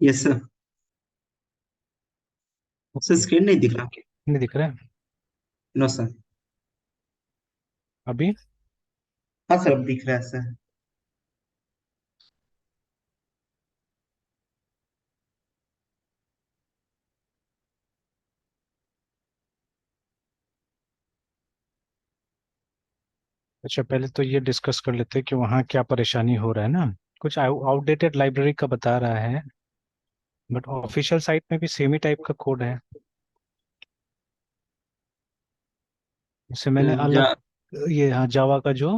Yes sir. Sir okay. Screen नहीं दिख रहा। नहीं दिख रहा है नो सर। अभी? हाँ सर, अब दिख रहा है सर। अच्छा, पहले तो ये डिस्कस कर लेते हैं कि वहाँ क्या परेशानी हो रहा है ना। कुछ आउटडेटेड लाइब्रेरी का बता रहा है, बट ऑफिशियल साइट में भी सेम ही टाइप का कोड है। इससे मैंने अलग, जा ये हाँ जावा का जो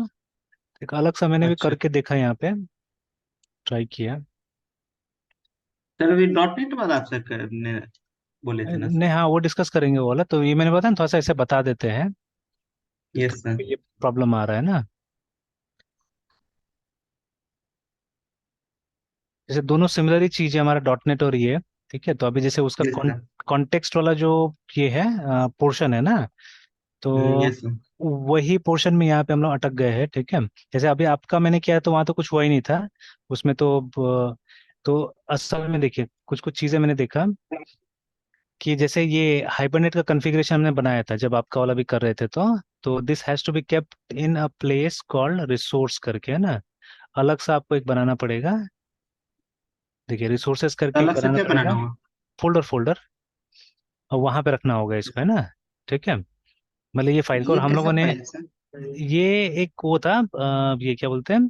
एक अलग सा मैंने भी अच्छा करके देखा यहाँ पे, ट्राई किया। सर, अभी डॉट नेट वाला आप सर करने बोले थे ना नहीं सर? हाँ, वो डिस्कस करेंगे वो वाला। तो ये मैंने बताया ना, थोड़ा सा ऐसे बता देते हैं कि यस सर। ये प्रॉब्लम आ रहा है ना। जैसे दोनों सिमिलर ही चीज है हमारा डॉट नेट और ये। ठीक है, तो अभी जैसे उसका यस सर। कॉन्टेक्स्ट वाला जो ये है पोर्शन है ना, तो यस सर। वही पोर्शन में यहाँ पे हम लोग अटक गए हैं। ठीक है, जैसे अभी आपका मैंने किया तो वहां तो कुछ हुआ ही नहीं था उसमें तो असल में देखिए कुछ कुछ चीजें मैंने देखा कि जैसे ये हाइबरनेट का कॉन्फ़िगरेशन हमने बनाया था जब आपका वाला भी कर रहे थे, तो this has to be kept in a place called resource करके, है ना। अलग से आपको एक बनाना पड़ेगा। देखिए रिसोर्सेस करके एक अलग से बनाना क्या बनाना पड़ेगा, होगा? फोल्डर फोल्डर, और वहां पे रखना होगा इसको, है ना। ठीक है, मतलब ये फाइल को, और ये हम कैसा लोगों ने फाइल है सर? ये एक वो था ये क्या बोलते हैं,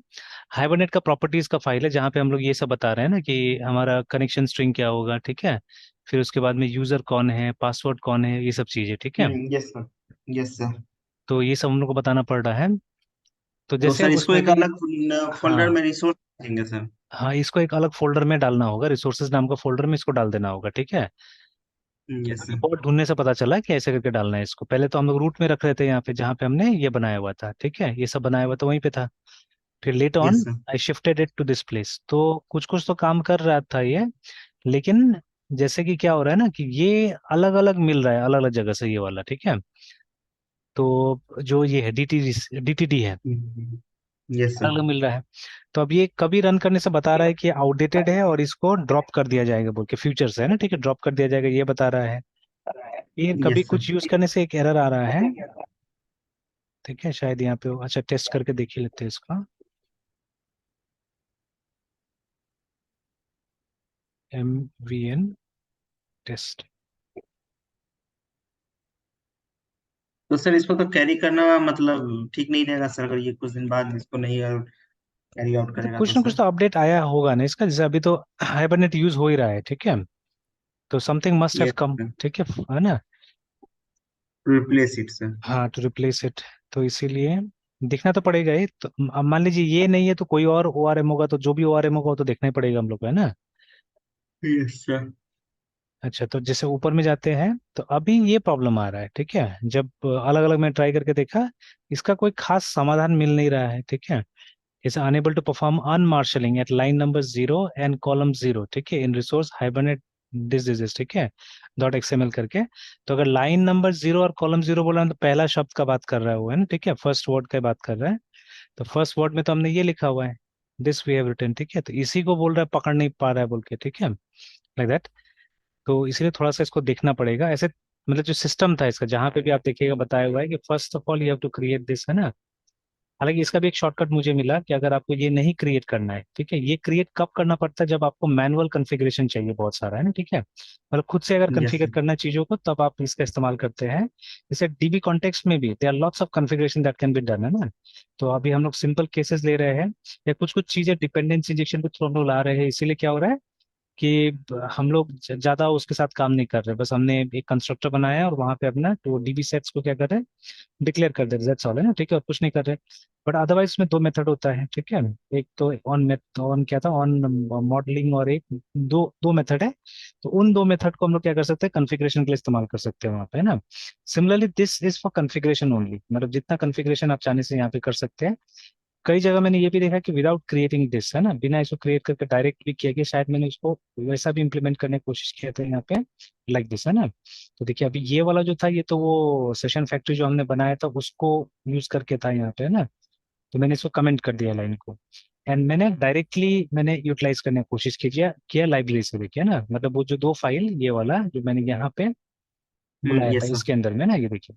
हाइबरनेट का प्रॉपर्टीज का फाइल है जहाँ पे हम लोग ये सब बता रहे हैं ना कि हमारा कनेक्शन स्ट्रिंग क्या होगा। ठीक है, फिर उसके बाद में यूजर कौन है, पासवर्ड कौन है, ये सब चीजें। ठीक है, यस सर। Yes sir. तो ये सब हम लोग को बताना पड़ रहा है। तो तो जैसे सर इसको उसमें एक भी, अलग फोल्डर हाँ में रिसोर्स देंगे सर? हाँ, इसको एक अलग फोल्डर में डालना होगा, रिसोर्सेज नाम का फोल्डर में इसको डाल देना होगा। ठीक है, यस अभी सर। बहुत ढूंढने से पता चला कि ऐसे करके डालना है इसको। पहले तो हम लोग रूट में रख रहे थे यहाँ पे जहाँ पे हमने ये बनाया हुआ था। ठीक है, ये सब बनाया हुआ था वहीं पे था। फिर let yes on sir. I shifted it to this place, तो कुछ कुछ तो काम कर रहा था ये। लेकिन जैसे कि क्या हो रहा है ना कि ये अलग अलग मिल रहा है अलग अलग जगह से ये वाला। ठीक है, तो जो ये है डीटीडी है, यस अलग सर। अलग मिल रहा है। तो अब ये कभी रन करने से बता रहा है कि आउटडेटेड है और इसको ड्रॉप कर दिया जाएगा बोल के, फ्यूचर से है ना। ठीक है, ड्रॉप कर दिया जाएगा ये बता रहा है। ये कभी यस सर। कुछ यूज करने से एक एरर आ रहा है। ठीक है, शायद यहाँ पे अच्छा टेस्ट करके देख ही लेते हैं इसका। MVN test. तो सर इसको तो कैरी करना मतलब ठीक नहीं रहेगा सर, अगर ये कुछ दिन बाद इसको नहीं कैरी आउट तो करेगा तो कुछ ना कुछ सर? तो अपडेट आया होगा ना इसका, जैसे अभी तो हाइबरनेट यूज हो ही रहा है। ठीक है, तो something must have yes come. Sir. ठीक है ना। Replace it sir. हाँ, टू रिप्लेस इट। तो इसीलिए देखना तो पड़ेगा ही। तो अब मान लीजिए ये नहीं है तो कोई और ORM होगा, तो जो भी ORM होगा वो तो देखना ही पड़ेगा हम लोग को, है ना। Yes sir. अच्छा, तो जैसे ऊपर में जाते हैं तो अभी ये प्रॉब्लम आ रहा है। ठीक है, जब अलग अलग मैं ट्राई करके देखा, इसका कोई खास समाधान मिल नहीं रहा है। ठीक है, जैसे unable to perform unmarshalling at line number 0 and column 0। ठीक है, in resource hibernate this disease. ठीक है, .xml करके। तो अगर लाइन नंबर 0 और कॉलम 0 बोला है तो पहला शब्द का बात कर रहा है वो, है ना। ठीक है, फर्स्ट वर्ड का बात कर रहा है। तो फर्स्ट वर्ड में तो हमने ये लिखा हुआ है, दिस वी हैव रिटन। ठीक है, तो इसी को बोल रहा है, पकड़ नहीं पा रहा है बोल के। ठीक है, लाइक दैट। तो इसलिए थोड़ा सा इसको देखना पड़ेगा ऐसे। मतलब जो सिस्टम था इसका जहां पे भी आप देखिएगा बताया हुआ है कि first of all you have to create this, है ना। हालांकि इसका भी एक शॉर्टकट मुझे मिला कि अगर आपको ये नहीं क्रिएट करना है, ठीक है, ये क्रिएट कब करना पड़ता है, जब आपको मैनुअल कॉन्फ़िगरेशन चाहिए बहुत सारा, है ना। ठीक है, मतलब खुद से अगर यस कॉन्फ़िगर सर। करना है चीजों को, तब आप इसका इस्तेमाल करते हैं। जैसे डीबी कॉन्टेक्स्ट में भी there are lots of configuration that can be done, है ना। तो अभी हम लोग सिंपल केसेस ले रहे हैं, या कुछ कुछ चीजें डिपेंडेंसी इंजेक्शन के थ्रू हम लोग ला रहे हैं। इसीलिए क्या हो रहा है कि हम लोग ज्यादा उसके साथ काम नहीं कर रहे, बस हमने एक कंस्ट्रक्टर बनाया है और वहां पे अपना तो डीबी सेट्स को क्या कर रहे हैं, डिक्लेयर कर दे, दैट्स ऑल, है ना। ठीक है, और कुछ नहीं कर रहे। बट अदरवाइज इसमें दो मेथड होता है। ठीक है, एक तो ऑन क्या था, ऑन मॉडलिंग, और एक दो दो मेथड है। तो उन दो मेथड को हम लोग क्या कर सकते हैं, कॉन्फ़िगरेशन के लिए इस्तेमाल कर सकते हैं वहाँ पे, है ना। Similarly this is for configuration only, मतलब जितना कॉन्फ़िगरेशन आप चाहने से यहाँ पे कर सकते हैं। कई जगह मैंने ये भी देखा कि विदाउट क्रिएटिंग दिस, है ना, बिना इसको क्रिएट करके डायरेक्ट भी किया गया, शायद मैंने उसको वैसा भी इम्प्लीमेंट करने की कोशिश किया था यहाँ पे, लाइक दिस, है ना। तो देखिए अभी ये वाला जो था ये तो वो सेशन फैक्ट्री जो हमने बनाया था उसको यूज करके था यहाँ पे, है ना। तो मैंने इसको कमेंट कर दिया लाइन को। एंड मैंने डायरेक्टली मैंने यूटिलाइज करने की कोशिश किया किया लाइब्रेरी से, देखिए ना, मतलब वो जो दो फाइल, ये वाला जो मैंने यहाँ पे बुलाया था यस सर। इसके अंदर में ना, ये देखिए,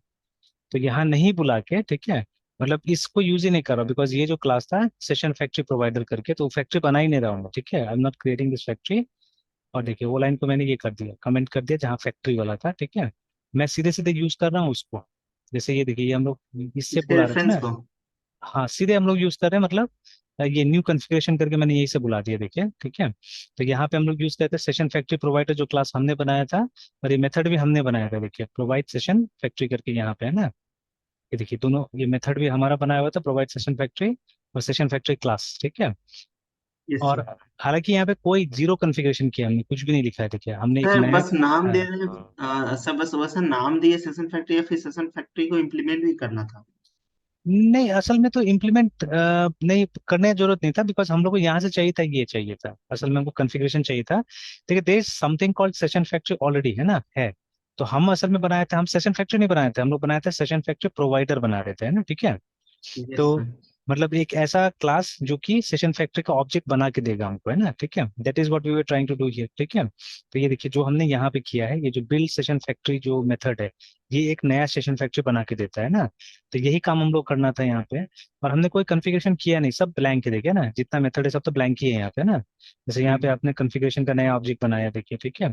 तो यहाँ नहीं बुला के, ठीक है, मतलब इसको यूज ही नहीं कर रहा, बिकॉज ये जो क्लास था सेशन फैक्ट्री प्रोवाइडर करके, तो फैक्ट्री बना ही नहीं रहा हूँ, ठीक है, I am not creating this factory. और देखिए वो लाइन को मैंने ये कर दिया, कमेंट कर दिया जहाँ फैक्ट्री वाला था, ठीक है, मैं सीधे सीधे यूज कर रहा हूँ उसको। जैसे ये देखिए, ये हम लोग इससे इसके बुला रहे थे रेफरेंस ना, को। हाँ सीधे हम लोग यूज कर रहे हैं, मतलब ये न्यू कॉन्फ़िगरेशन करके मैंने यही से बुला दिया, देखिए, ठीक है। तो यहाँ पे हम लोग यूज करते हैं सेशन फैक्ट्री प्रोवाइडर, जो क्लास हमने बनाया था, और ये मेथड भी हमने बनाया था, देखिए प्रोवाइड सेशन फैक्ट्री करके यहाँ पे है ना, ये देखिए दोनों, ये मेथड भी हमारा बनाया हुआ था, प्रोवाइड सेशन फैक्ट्री और सेशन फैक्ट्री क्लास, ठीक है। यस और सर। हालांकि यहाँ पे कोई जीरो कॉन्फ़िगरेशन किया हमने, कुछ भी नहीं लिखा है, देखिए हमने एक सर नया, बस नाम दे हाँ, रहे हैं, सर बस वैसा नाम दिए सेशन फैक्ट्री, या फिर सेशन फैक्ट्री को इम्प्लीमेंट भी करना था? नहीं असल में तो इम्प्लीमेंट नहीं करने की जरूरत नहीं था, बिकॉज हम लोग को यहाँ से चाहिए था, ये चाहिए था, असल में हमको कॉन्फ़िगरेशन चाहिए था, देखिए there is something called session factory already, है ना, है। तो हम असल में बनाए थे, हम सेशन फैक्ट्री नहीं बनाए थे, हम लोग बनाए थे सेशन फैक्ट्री प्रोवाइडर बना रहे थे, है ना, ठीक है। यस तो सर। मतलब एक ऐसा क्लास जो कि सेशन फैक्ट्री का ऑब्जेक्ट बना के देगा हमको, है ना, ठीक है, that is what we were trying to do here, ठीक है। तो ये देखिए जो हमने यहाँ पे किया है, ये जो बिल्ड सेशन फैक्ट्री जो मेथड है, ये एक नया सेशन फैक्ट्री बना के देता है ना, तो यही काम हम लोग करना था यहाँ पे। और हमने कोई कॉन्फ़िगरेशन किया नहीं, सब ब्लैंक है, देखिए ना, जितना मेथड है सब तो ब्लैंक ही है यहाँ पे ना। जैसे यहाँ पे हम्म। आपने कॉन्फ़िगरेशन का नया ऑब्जेक्ट बनाया, देखिए, ठीक है।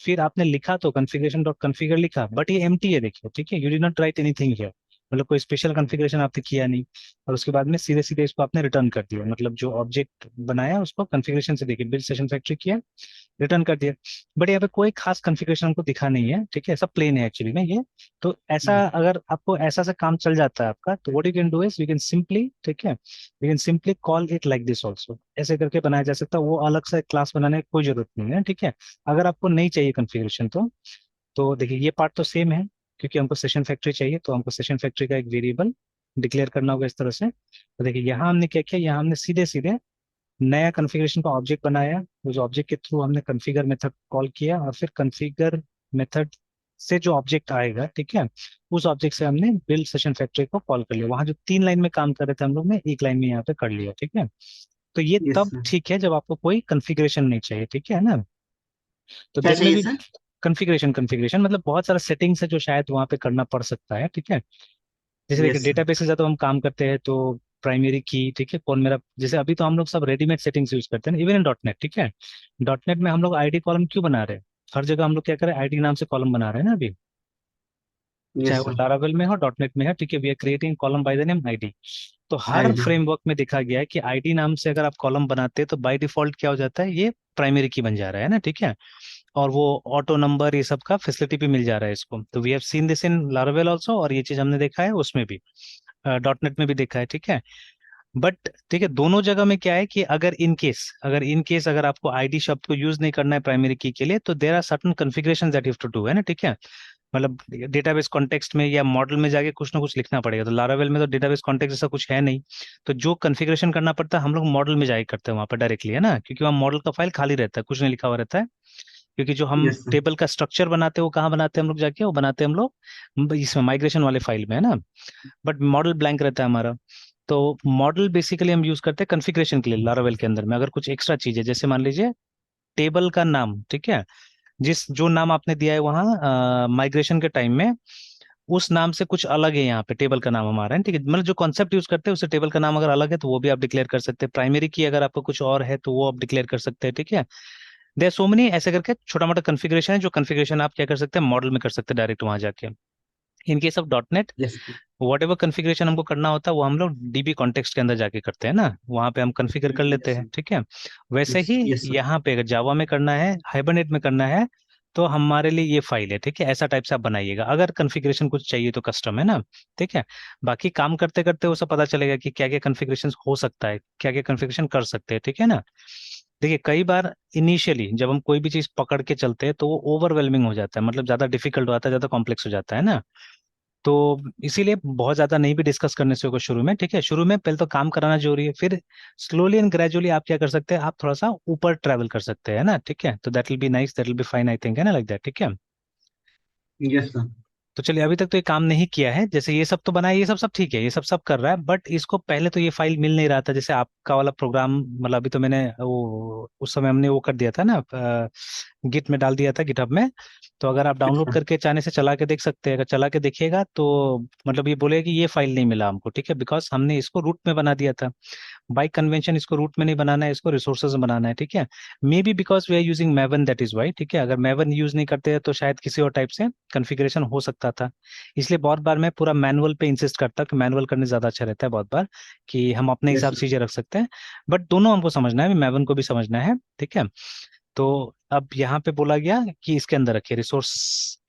फिर आपने लिखा तो कॉन्फ़िगरेशन डॉट कॉन्फ़िगर लिखा, बट ये एम्प्टी है, देखिए, ठीक है, you did not right anything here, मतलब कोई स्पेशल कॉन्फ़िगरेशन आपने किया नहीं। और उसके बाद में सीधे सीधे इसको आपने रिटर्न कर दिया, मतलब जो ऑब्जेक्ट बनाया उसको कॉन्फ़िगरेशन से, देखिए बिल्ड सेशन फैक्ट्री किया, रिटर्न कर दिया। बट यहाँ पे कोई खास कॉन्फ़िगरेशन हमको दिखा नहीं है, ठीक है, सब प्लेन है एक्चुअली में ये। तो ऐसा अगर आपको ऐसा से काम चल जाता है आपका, तो what you can do is you can simply, ठीक है, you can simply call it like this also, ऐसे करके बनाया जा सकता है, वो अलग से क्लास बनाने की कोई जरूरत नहीं है, ठीक है। अगर आपको नहीं चाहिए कॉन्फ़िगरेशन तो देखिए ये पार्ट तो सेम है, क्योंकि हमको सेशन फैक्ट्री चाहिए, तो हमको सेशन फैक्ट्री का एक वेरिएबल डिक्लेयर करना होगा इस तरह से। तो देखिए यहाँ हमने क्या किया, यहाँ हमने सीधे सीधे नया कॉन्फ़िगरेशन का ऑब्जेक्ट बनाया, उस ऑब्जेक्ट के थ्रू हमने कॉन्फ़िगर मेथड कॉल किया, और फिर कॉन्फ़िगर मेथड से जो ऑब्जेक्ट आएगा, ठीक है, उस ऑब्जेक्ट से हमने बिल्ड सेशन फैक्ट्री को कॉल कर लिया, वहां जो 3 लाइन में काम कर रहे थे हम लोग ने, एक लाइन में यहाँ पे कर लिया, ठीक है। तो ये यस तब सर। ठीक है जब आपको कोई कॉन्फ़िगरेशन नहीं चाहिए, ठीक है ना। तो क्या देर में चाहिए भी सर? कॉन्फ़िगरेशन कॉन्फ़िगरेशन मतलब बहुत सारा सेटिंग्स है जो शायद वहाँ पे करना पड़ सकता है, ठीक है। जैसे देखिए यस सर। डेटाबेस के साथ तो हम काम करते हैं, तो प्राइमरी की, ठीक है, कौन मेरा, जैसे अभी तो हम लोग सब रेडीमेड सेटिंग्स यूज करते हैं, इवन इन डॉट नेट, ठीक है। डॉट नेट में हम लोग आईडी कॉलम क्यों बना रहे हैं, हर जगह हम लोग क्या करें, आईडी नाम से कॉलम बना रहे हैं ना अभी, चाहे यस वो सर। लारावेल में हो, डॉट नेट में है, ठीक है, we are creating column by the name ID. तो हर आईडी। फ्रेमवर्क में देखा गया है कि आईडी नाम से अगर आप कॉलम बनाते हैं तो बाय डिफॉल्ट क्या हो जाता है, ये प्राइमरी की बन जा रहा है ना, ठीक है। और वो ऑटो नंबर ये सब का फैसिलिटी भी मिल जा रहा है इसको, तो we have seen this in Laravel also, और ये चीज हमने देखा है उसमें भी, डॉट नेट में भी देखा है, ठीक है। बट ठीक है, दोनों जगह में क्या है कि अगर इन केस अगर आपको आईडी शब्द को यूज नहीं करना है प्राइमरी की के लिए, तो there are certain configuration that you have to do, है ना, ठीक है। मतलब डेटाबेस कॉन्टेक्स्ट में या मॉडल में जाके कुछ ना कुछ लिखना पड़ेगा, तो लारावेल में तो डेटाबेस कॉन्टेक्स्ट जैसा कुछ है नहीं। तो जो कॉन्फ़िगरेशन करना पड़ता है हम लोग मॉडल में जाके करते हैं वहां पर डायरेक्टली, है ना, क्योंकि वहाँ मॉडल का फाइल खाली रहता है, कुछ नहीं लिखा हुआ रहता है। क्योंकि जो हम यस सर। टेबल का स्ट्रक्चर बनाते हैं वो कहाँ बनाते हैं हम लोग जाके, वो बनाते हैं हम लोग इसमें माइग्रेशन वाले फाइल में, है ना। बट मॉडल ब्लैंक रहता है हमारा। तो मॉडल बेसिकली हम यूज करते हैं कॉन्फ़िगरेशन के लिए लारावेल के अंदर में, अगर कुछ एक्स्ट्रा चीज है, जैसे मान लीजिए टेबल का नाम, ठीक है, जिस जो नाम आपने दिया है वहाँ माइग्रेशन के टाइम में, उस नाम से कुछ अलग है यहाँ पे टेबल का नाम हमारा, है ठीक है, मतलब जो कॉन्सेप्ट यूज करते हैं उससे टेबल का नाम अगर अलग है तो वो भी आप डिक्लेयर कर सकते हैं, प्राइमरी की अगर आपको कुछ और है तो वो आप डिक्लेयर कर सकते हैं, ठीक है। देर सो मेनी ऐसे करके छोटा मोटा कॉन्फ़िगरेशन है, जो कॉन्फ़िगरेशन आप क्या कर सकते हैं, मॉडल में कर सकते हैं डायरेक्ट वहां जाके। In case of dot net, yes. What ever configuration हमको करना होता है वो हम लोग डीबी कॉन्टेक्स्ट के अंदर जाके करते हैं ना, वहां पे हम कॉन्फ़िगर कर लेते यस। हैं, ठीक है। वैसे यस। ही यस सर। यहाँ पे अगर जावा में करना है, हाइबरनेट में करना है, तो हमारे लिए ये फाइल है, ठीक है, ऐसा टाइप से आप बनाइएगा, अगर कॉन्फ़िगरेशन कुछ चाहिए तो कस्टम, है ना, ठीक है। बाकी काम करते करते वो सब पता चलेगा कि क्या क्या कॉन्फ़िगरेशन हो सकता है, क्या क्या कॉन्फ़िगरेशन कर सकते हैं, ठीक है ना। देखिए कई बार इनिशियली जब हम कोई भी चीज पकड़ के चलते हैं तो वो ओवरवेलमिंग हो जाता है, मतलब ज्यादा डिफिकल्ट हो जाता है, ज्यादा कॉम्प्लेक्स हो जाता है ना। तो इसीलिए बहुत ज्यादा नहीं भी डिस्कस करने से होगा शुरू में, ठीक है, शुरू में पहले तो काम कराना जरूरी है, फिर स्लोली एंड ग्रेजुअली आप क्या कर सकते हैं, आप थोड़ा सा ऊपर ट्रैवल कर सकते हैं ना, ठीक है, तो that will be nice, that will be fine I think, है ना, लाइक दैट, ठीक है। Yes sir. तो चलिए, अभी तक तो ये काम नहीं किया है, जैसे ये सब तो बना है, ये सब सब ठीक है, ये सब सब कर रहा है, बट इसको पहले तो ये फाइल मिल नहीं रहा था, जैसे आपका वाला प्रोग्राम, मतलब अभी तो मैंने वो उस समय हमने वो कर दिया था ना, गिट में डाल दिया था, गिटहब में। तो अगर आप डाउनलोड अच्छा। करके चाहने से चला के देख सकते हैं, अगर चला के देखिएगा तो मतलब ये बोलेगा कि ये फाइल नहीं मिला हमको, ठीक है, बिकॉज हमने इसको रूट में बना दिया था। बाई कन्वेंशन इसको रूट में नहीं बनाना है, इसको रिसोर्सेज में बनाना है, ठीक है। May be because we are using Maven, that is why, ठीक है। अगर मैवन यूज नहीं करते हैं तो शायद किसी और टाइप से कॉन्फ़िगरेशन हो सकता था। इसलिए बहुत बार मैं पूरा मैनुअल पे इंसिस्ट करता हूँ कि मैनुअल करने ज्यादा अच्छा रहता है बहुत बार, कि हम अपने यस हिसाब सर। से चीजें रख सकते हैं। बट दोनों हमको समझना है, मैवन को भी समझना है, ठीक है। तो अब यहाँ पे बोला गया कि इसके अंदर रखिए, रिसोर्स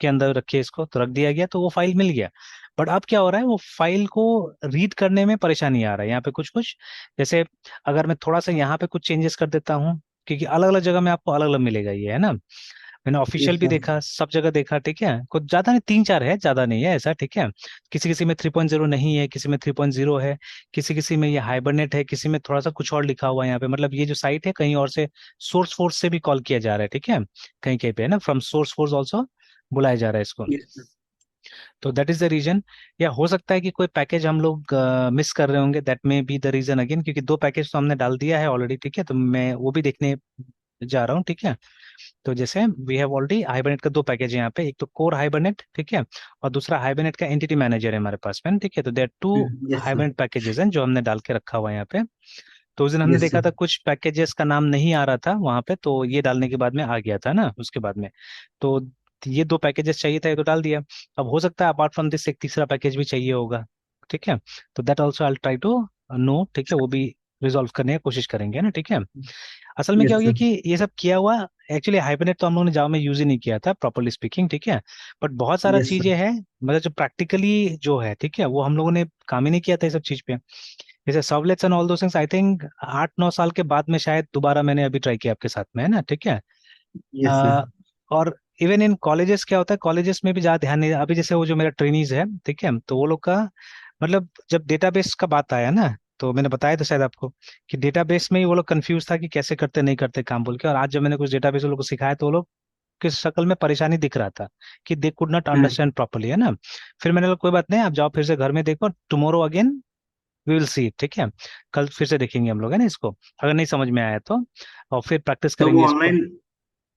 के अंदर रखिए इसको, तो रख दिया गया, तो वो फाइल मिल गया। बट अब क्या हो रहा है, वो फाइल को रीड करने में परेशानी आ रहा है यहाँ पे कुछ कुछ। जैसे अगर मैं थोड़ा सा यहाँ पे कुछ चेंजेस कर देता हूँ, क्योंकि अलग अलग जगह में आपको अलग अलग मिलेगा ये, है ना। मैंने ऑफिशियल यस भी सर। देखा, सब जगह देखा, ठीक है, कुछ ज्यादा नहीं, तीन चार है, ज्यादा नहीं है ऐसा, ठीक है। किसी किसी में 3.0 नहीं है, किसी में 3.0 है, किसी किसी में ये हाइबरनेट है, किसी में थोड़ा सा कुछ और लिखा हुआ है यहाँ पे, मतलब ये जो साइट है कहीं और से सोर्स फोर्स से भी कॉल किया जा रहा है, ठीक है। कहीं कहीं पे है ना, फ्रॉम सोर्स फोर्स ऑल्सो बुलाया जा रहा है इसको। Yes sir. तो दैट इज द रीजन। या हो सकता है कि कोई पैकेज हम लोग मिस कर रहे होंगे, that may be the reason again, क्योंकि दो पैकेज तो हमने डाल दिया है ऑलरेडी, ठीक है, तो मैं वो भी देखने जा रहा हूँ, ठीक है। तो जैसे वी हैव ऑलरेडी हाइबरनेट का दो पैकेज है यहाँ पे, एक तो कोर हाइबरनेट, ठीक है, और दूसरा हाइबरनेट का एंटिटी मैनेजर है हमारे पास में, ठीक है। तो there two yes sir. Hibernate packages हैं जो हमने डाल के रखा हुआ है यहाँ पे। तो उस दिन हमने यस देखा सर। था कुछ पैकेजेस का नाम नहीं आ रहा था वहां पे, तो ये डालने के बाद में आ गया था ना उसके बाद में। तो ये दो पैकेजेस चाहिए था, ये तो डाल दिया। अब हो सकता है अपार्ट फ्रॉम दिस एक तीसरा पैकेज भी चाहिए होगा, ठीक है। तो that also I try to know, ठीक है, वो भी रिजॉल्व करने की कोशिश करेंगे ना, ठीक है। असल में क्या यस हो गया सर। कि ये सब किया हुआ, एक्चुअली हाइबरनेट तो हम लोगों ने जावा में यूज ही नहीं किया था प्रॉपरली स्पीकिंग, ठीक है। बट बहुत सारा यस सर। चीजें हैं, मतलब जो प्रैक्टिकली जो है, ठीक है, वो हम लोगों ने काम ही नहीं किया था ये सब चीज पे। जैसे सर्वलेट्स एंड ऑल दो थिंग्स, आई थिंक 8-9 साल के बाद में शायद दोबारा मैंने अभी ट्राई किया आपके साथ में, है ना, ठीक है। Yes sir. अ, और इवन इन कॉलेजेस क्या होता है, कॉलेजेस में भी ज्यादा ध्यान नहीं, अभी जैसे वो जो मेरा ट्रेनीज है, ठीक है, तो वो लोग का मतलब जब डेटाबेस का बात आया ना, तो मैंने बताया था शायद आपको कि डेटाबेस में ही वो लोग कंफ्यूज था कि कैसे करते नहीं करते काम बोल के। और आज जब मैंने कुछ डेटाबेस वो लोग को सिखाया तो वो लोग की शक्ल में परेशानी दिख रहा था कि they could not understand properly, है ना। फिर मैंने बोला कोई बात नहीं, आप जाओ फिर से घर में देखो, tomorrow again we will see, ठीक है। कल फिर से देखेंगे हम लोग, है ना, इसको, अगर नहीं समझ में आया तो, और फिर प्रैक्टिस तो करेंगे वो इसको। ऑनलाइन